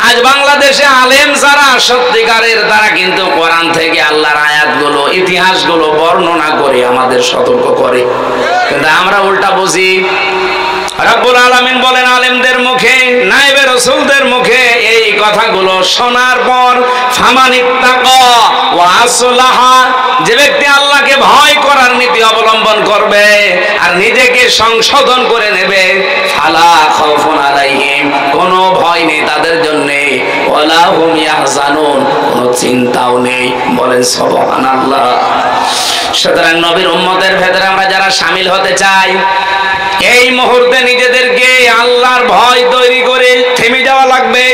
আর আজ বাংলাদেশে আলেম যারা সত্যিকারের, তারা কিন্তু কোরআন থেকে আল্লাহর আয়াতগুলো, ইতিহাসগুলো বর্ণনা করে আমাদের সতর্ক করে, কিন্তু আমরা উল্টা বুঝি। রব্বুল আলামিন বলেন আলেমদের মুখে, নায়েবে রাসূলদের মুখে এই কথাগুলো শোনার পর ফামানিত্তাকা ওয়া আসলাহা, যে ব্যক্তি আল্লাহকে ভয় করার নীতি অবলম্বন করবে আর নিজেকে সংশোধন করে নেবে, ফালা খাউফুন আলাইহিম, কোনো ভয় নেই তাদের জন্য, ওয়ালা হুম ইয়াহজানুন, কোনো চিন্তাও নেই। বলেন সুবহানাল্লাহ। সুতরাং নবীর উম্মতের ভেতরে আমরা যারা শামিল হতে চাই, এই মুহূর্তে নিজেদেরকে আল্লাহর ভয় তৈরি করে থেমে যাওয়া লাগবে।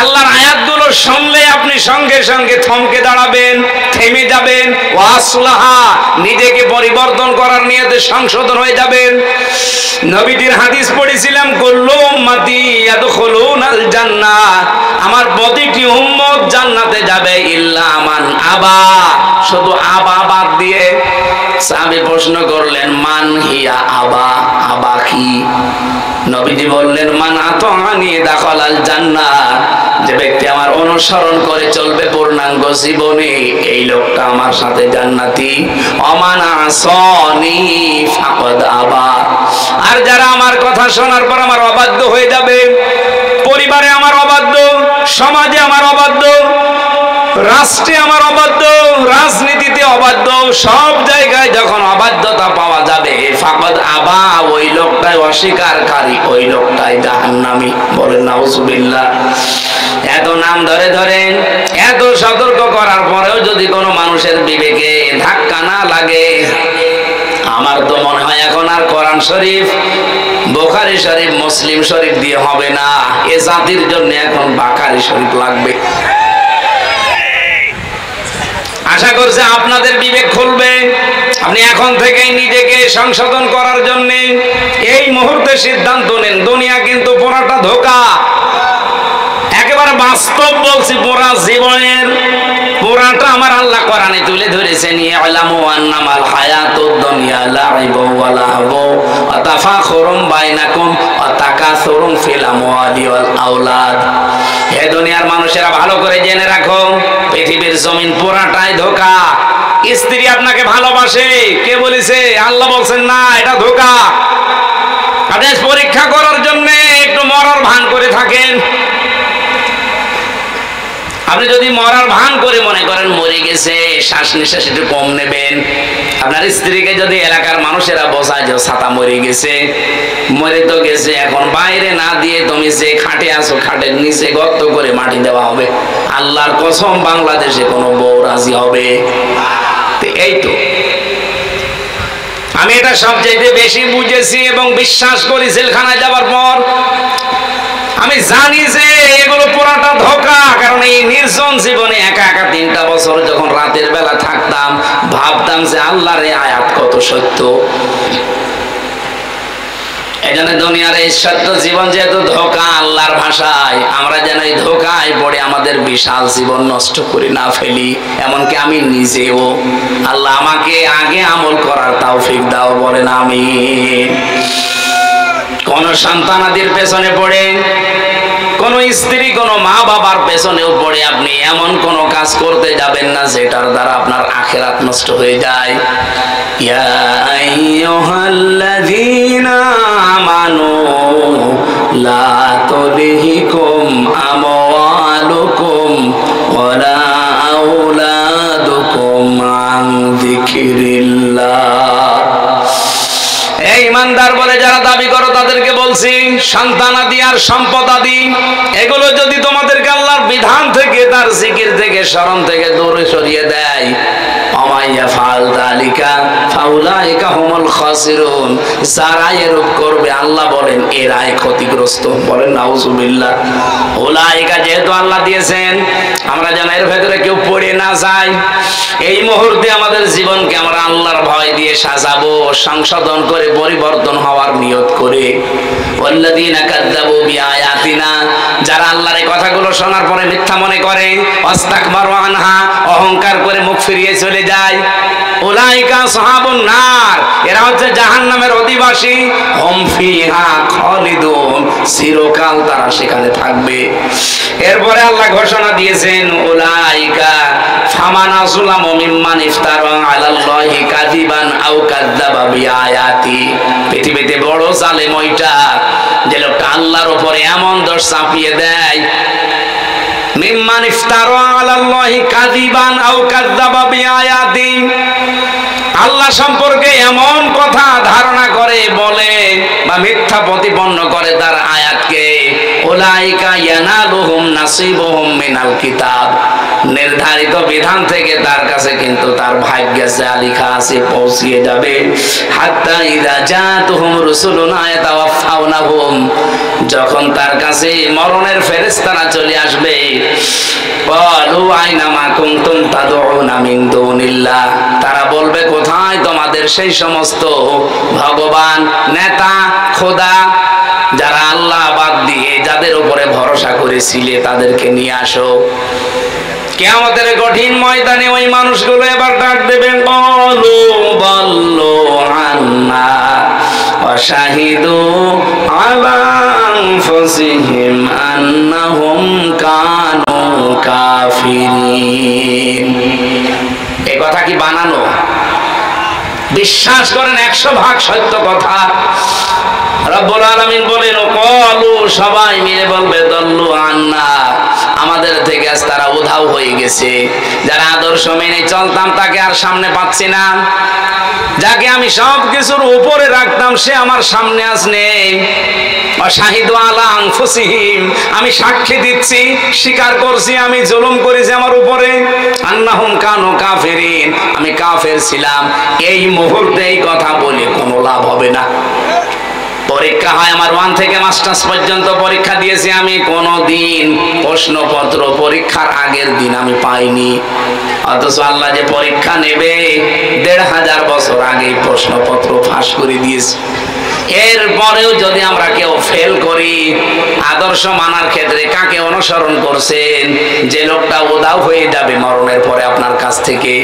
আল্লাহর আয়াতগুলো শুনলে আপনি সঙ্গে সঙ্গে থমকে দাঁড়াবেন, থেমে যাবেন। ওয়াসলাহা, নিজেকে পরিবর্তন করার নিয়তে সংশোধন হয়ে যাবেন। নবীজির হাদিস পড়েছিলাম, কুল্লু উম্মতি ইয়াদখুলুনাল জান্নাহ, আমার প্রতিটি উম্মত জান্নাতে যাবে, ইল্লা মান আবা, শুধু আবা বাদ দিয়ে। সাহাবী প্রশ্ন করলেন, মান হিয়া আবা, আবা কি? নবীজি বললেন, মান আতাআনি দাখালাল জান্নাহ, যে ব্যক্তি আমার অনুসরণ করে চলবে পূর্ণাঙ্গ জীবনে, এই লোকটা আমার সাথে জান্নাতি। অমান আসানি ফাকাদ আবা, আর যারা আমার কথা শোনার পর আমার অবাধ্য হয়ে যাবে, পরিবারে আমার অবাধ্য, সমাজে আমার অবাধ্য, রাষ্ট্রে আমার অবাধ্য, রাজনীতিতে অবাধ্য, সব জায়গায় যখন অবাধ্যতা পাওয়া যাবে, ফাকাদ আবা, ওই লোকটাই অস্বীকারী, ওই লোকটাই জাহান্নামী। বলেন নাউজুবিল্লাহ। এত নাম ধরে ধরে, এত সতর্ক করার পরেও যদি কোনো মানুষের বিবেকে ধাক্কা না লাগে, আমার তো মনে হয় এখন আর কোরআন শরীফ, বুখারী শরীফ, মুসলিম শরীফ দিয়ে হবে না। এ জাতির জন্য এখন বুখারী শরীফ লাগবে। আশা করছি আপনাদের বিবেক খুলবে। আপনি এখন থেকেই নিজেকে সংশোধন করার জন্য এই মুহূর্তে সিদ্ধান্ত নেন। দুনিয়া কিন্তু পুরাটা ধোঁকা, একেবারে বাস্তব বলছি, পুরা জীবনের পুরাটা আমার আল্লাহ কোরআনে তুলে ধরেছেন। ইয়ালামু আন্নামাল হায়াতুদ দুনিয়া লাইবু ওয়া লাহবু ওয়া তাফাখুরুম বাইনাকুম ওয়া তাকাসুরুম ফিল আমওয়ালি ওয়াল আওলাদ। হে দুনিয়ার মানুষেরা, ভালো করে জেনে রাখো, পৃথিবীর জমিন পুরাটাই ধোঁকা। স্ত্রী আপনাকে ভালোবাসে, কে বলেছে? আল্লাহ বলছেন না, এটা ধোঁকা। আপনি পরীক্ষা করার জন্য একটু মরার ভান করে থাকেন। আপনি যদি মরার ভান করে মনে করেন মরে গেছে, শ্বাস নিঃশ্বাস একটু কম নেবেন, আপনার স্ত্রীকে যদি এলাকার মানুষেরা বোঝায় যে ছাতা মরে গেছে, মরে তো গেছে, এখন বাইরে না দিয়ে তুমি যে খাটে আসো, খাটের নিচে গর্ত করে মাটি দেওয়া হবে, আল্লাহর কসম বাংলাদেশে কোনো বউ রাজি হবে? এই তো আমি এটা সবচেয়ে বেশি বুঝেছি এবং বিশ্বাস করি জেলখানায় যাওয়ার পর। আমি জানি যে এগুলো পুরাটা ধোঁকা, কারণ এই নির্জন জীবনে একা একা 3টা বছর যখন রাতের বেলা থাকতাম, ভাবতাম যে আল্লাহর এই আয়াত কত সত্য। এই জন্য দুনিয়ার এই সত্য জীবন যেহেতু ধোঁকা, আল্লাহর ভাষায় আমরা যেন এই ধোঁকায় পড়ে আমাদের বিশাল জীবন নষ্ট করে না ফেলি। এমনকি আমি নিজেও। আল্লাহ আমাকে আগে আমল করার তৌফিক দাও, বলেন আমিন। কোন সন্তানাদির পেছনে পড়ে, কোন স্ত্রী, কোন মা বাবার পেছনেও পড়ে আপনি এমন কোন কাজ করতে যাবেন না যেটার দ্বারা আপনার আখিরাত নষ্ট হয়ে যায়। ইয়া আইয়ুহাল্লাযীনা আমানু লা তুলহিকুম আমওয়ালুকুম ওয়ালা আওলাদুকুম আন যিকরিল্লাহ। এই ইমানদার বলে যারা দাবি করো তাদেরকে বলছি, সন্তানাদি আর সম্পদাদি এগুলো যদি তোমাদেরকে আল্লাহর বিধান থেকে, তার জিকির থেকে, স্মরণ থেকে দূরে সরিয়ে দেয়, অমাইয়া ফাল যালিকা ফাউলাইকা হুমুল খাসিরুন, যারা এরূপ করবে আল্লাহ বলেন এরাই ক্ষতিগ্রস্ত। বলেন নাউজুবিল্লাহ। উলাইকা যেহেতু আল্লাহ দিয়েছেন, আমরা যেন এর ভেতরে কেউ পড়ে না যাই। এই মুহূর্তে আমাদের জীবনকে আমরা আল্লাহর ভয় দিয়ে সাজাবো, সংশোধন করে পরিবর্তন হওয়ার নিয়ত করে। ওয়াল্লাযীনা কাযযাবু বিআয়াতিনা, যারা আল্লাহর এই কথাগুলো শোনার পরে মিথ্যা মনে করে, ওয়াস্তাকবারু আনহা, অহংকার করে মুখ ফিরিয়ে চলে যায়, দেয়, উলাইকা আসহাবুন নার, এরা হচ্ছে জাহান্নামের অধিবাসী, হুম ফিহা খালিদুন, চিরকাল তারা সেখানে থাকবে। এরপরে আল্লাহ ঘোষণা দিয়েছেন উলাইকা ফামান আযলামু মিম্মান ইফতারা আলাল্লাহি কাযিবান আও কাযযাবা বিআয়াতি। পৃথিবীতে বড় জালেম ওইটা যে লোকটা আল্লাহর উপরে এমন দোষ চাপিয়ে দেয়, মিম্মান ইফতারা আলাল্লাহি কাযিবান আও কাযযাবা বিআয়াতি, আল্লাহ সম্পর্কে এমন কথা ধারণা করে বলে বা মিথ্যা প্রতিপন্ন করে তার আয়াতকে, উলাইকা ইয়ানালুহুম নাসিবুহুম মিনাল কিতাব, নির্ধারিত বিধান থেকে তার কাছে কিন্তু তার ভাগ্যে যা লেখা আছে পৌঁছিয়ে যাবে। হাত্তা ইযা জাতুহুম রুসুলুনা ইয়াতাওয়াফাউনাহুম, যখন তার কাছে মরণের ফেরেশতারা চলে আসবে, ক্বালু আইনা মা কুনতুম তাদউনা মিন দুনিল্লাহ, তারা বলবে কোথায় তোমাদের সেই সমস্ত ভগবান, নেতা, খোদা, যারা আল্লাহ বাদ দিয়ে যাদের উপরে ভরসা করেছিলে তাদেরকে নিয়ে আসো। কিয়ামতের কঠিন ময়দানে ওই মানুষগুলো এবার ডাক দেবেন, ক্বালু বাল্লু আন্না ওয়া শাহিদু আলা আনফুসিহিম আন্নাহুম কানু কাফিরিন। এই কথা কি বানানো? বিশ্বাস করেন 100% সত্য কথা। রব্বুল আলামিন বলেন, ক্বালু, সবাই মিলে বলবে, দাল্লু আন্না, আমাদের থেকে আজ তারা উধাও হয়ে গেছে। যারা আদর্শ মেনে চলতাম তাকে আর সামনে পাচ্ছি না, যাকে আমি সব কিছুর উপরে রাখতাম সে আমার সামনে আজ নেই। শাহিদু আলা আনফুসিহিম, আমি সাক্ষী দিচ্ছি, স্বীকার করছি আমি জুলুম করেছি আমার উপরে, আন্নাহুম কানু কাফিরিন, আমি কাফের ছিলাম। এই মুহূর্তে এই কথা বলে কোনো লাভ হবে না। পরীক্ষা হয় আমার 1 থেকে মাস্টার্স পর্যন্ত পরীক্ষা দিয়েছি আমি, কোনদিন প্রশ্নপত্র পরীক্ষার আগের দিন আমি পাইনি। অথচ আল্লাহ যে পরীক্ষা নেবে 1500 বছর আগে প্রশ্নপত্র ফাঁস করে দিয়েছে। এরপরেও যদি আমরা কেউ ফেল করি, আদর্শ মানার ক্ষেত্রে কাকে অনুসরণ করছেন? যে লোকটা উধাও হয়ে যাবে মরণের পরে আপনার কাছ থেকে,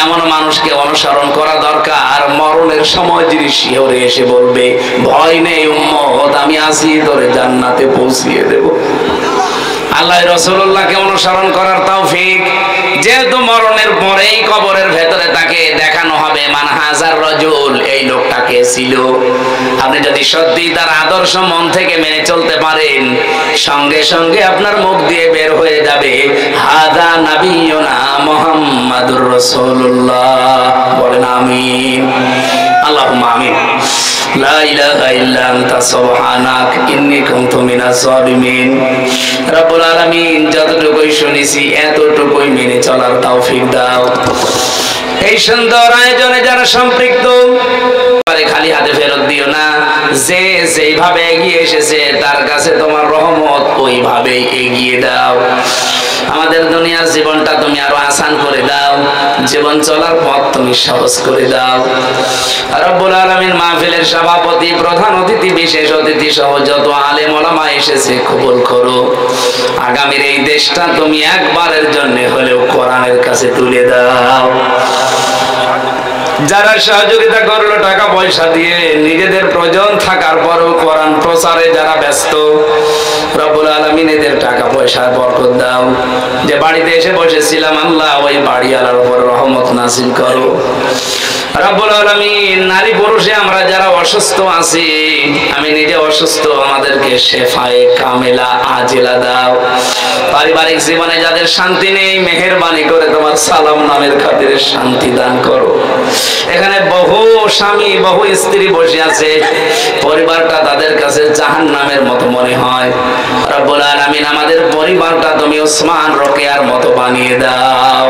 এমন মানুষকে অনুসরণ করা দরকার। আর মরণের সময় যিনি শিহরে এসে বলবে, ভয় নেই উম্মত, আমি আছি, তোরে জান্নাতে পৌঁছিয়ে দেব। আল্লাহ রাসূলুল্লাহকে অনুসরণ করার তৌফিক। যেহেতু মরণের পরেই কবরের ভেতরে তাকে দেখানো হবে মান হাজার রাজুল, এই লোকটা কে ছিল। আপনি যদি সত্যি তার আদর্শ মন থেকে মেনে চলতে পারেন, সঙ্গে সঙ্গে আপনার মুখ দিয়ে বের হয়ে যাবে, হাদা নাবিয়ুনা মুহাম্মাদুর রাসূলুল্লাহ। বলেন আমিন, আল্লাহুম্মা আমিন। লা ইলাহা ইল্লা আনতা সুবহানাক ইন্নী কুনতু মিনাজ জালিমিন। রব্বুল আলামিন, যতটুকুই শুনেছি এতটুকুই মেনে চলার তৌফিক দাও। এই সুন্দর আয়োজনে যারা সম্পৃক্ত, খালি হাতে ফেরত দিও না। যে যেইভাবে এগিয়ে এসেছে তার কাছে তোমার রহমত ওইভাবেই এগিয়ে দাও। আমাদের দুনিয়ার জীবনটা তুমি আরো আসান করে দাও, জীবন চলার পথ তুমি সহজ করে দাও। রব্বুল আলামিন, মাহফিলের সভাপতি, প্রধান অতিথি, বিশেষ অতিথি সহ যত আলেম ওলামা এসেছে কবুল করো। আগামীর এই দেশটা তুমি একবারের জন্য হলেও কোরআনের কাছে তুলে দাও। যারা সহযোগিতা করলো টাকা পয়সা দিয়ে, নিজেদের প্রয়োজন থাকার পরও কোরআন প্রচারে যারা ব্যস্ত, রব্বুল আলামিন এদের টাকা পয়সার বরকত দাও। যে বাড়িতে এসে বসেছিলাম আল্লাহ, ওই বাড়িওয়ালার উপর রহমত নাযিল করো। রব্বুল আলামিন, নারী পুরুষে আমরা যারা অসুস্থ আছি, আমি নিজে অসুস্থ, আমাদেরকে শেফায়ে কামেলা আজিলা দাও। পারিবারিক জীবনে যাদের শান্তি নেই, মেহেরবানি করে তোমার সালাম নামের খাতিরে শান্তি দান করো। এখানে বহু স্বামী বহু স্ত্রী বসে আছে, পরিবারটা তাদের কাছে জাহান্নামের মতো মনে হয়। রব্বুল আলামিন, আমাদের পরিবারটা তুমি ওসমান রোকেয়ার মতো বানিয়ে দাও।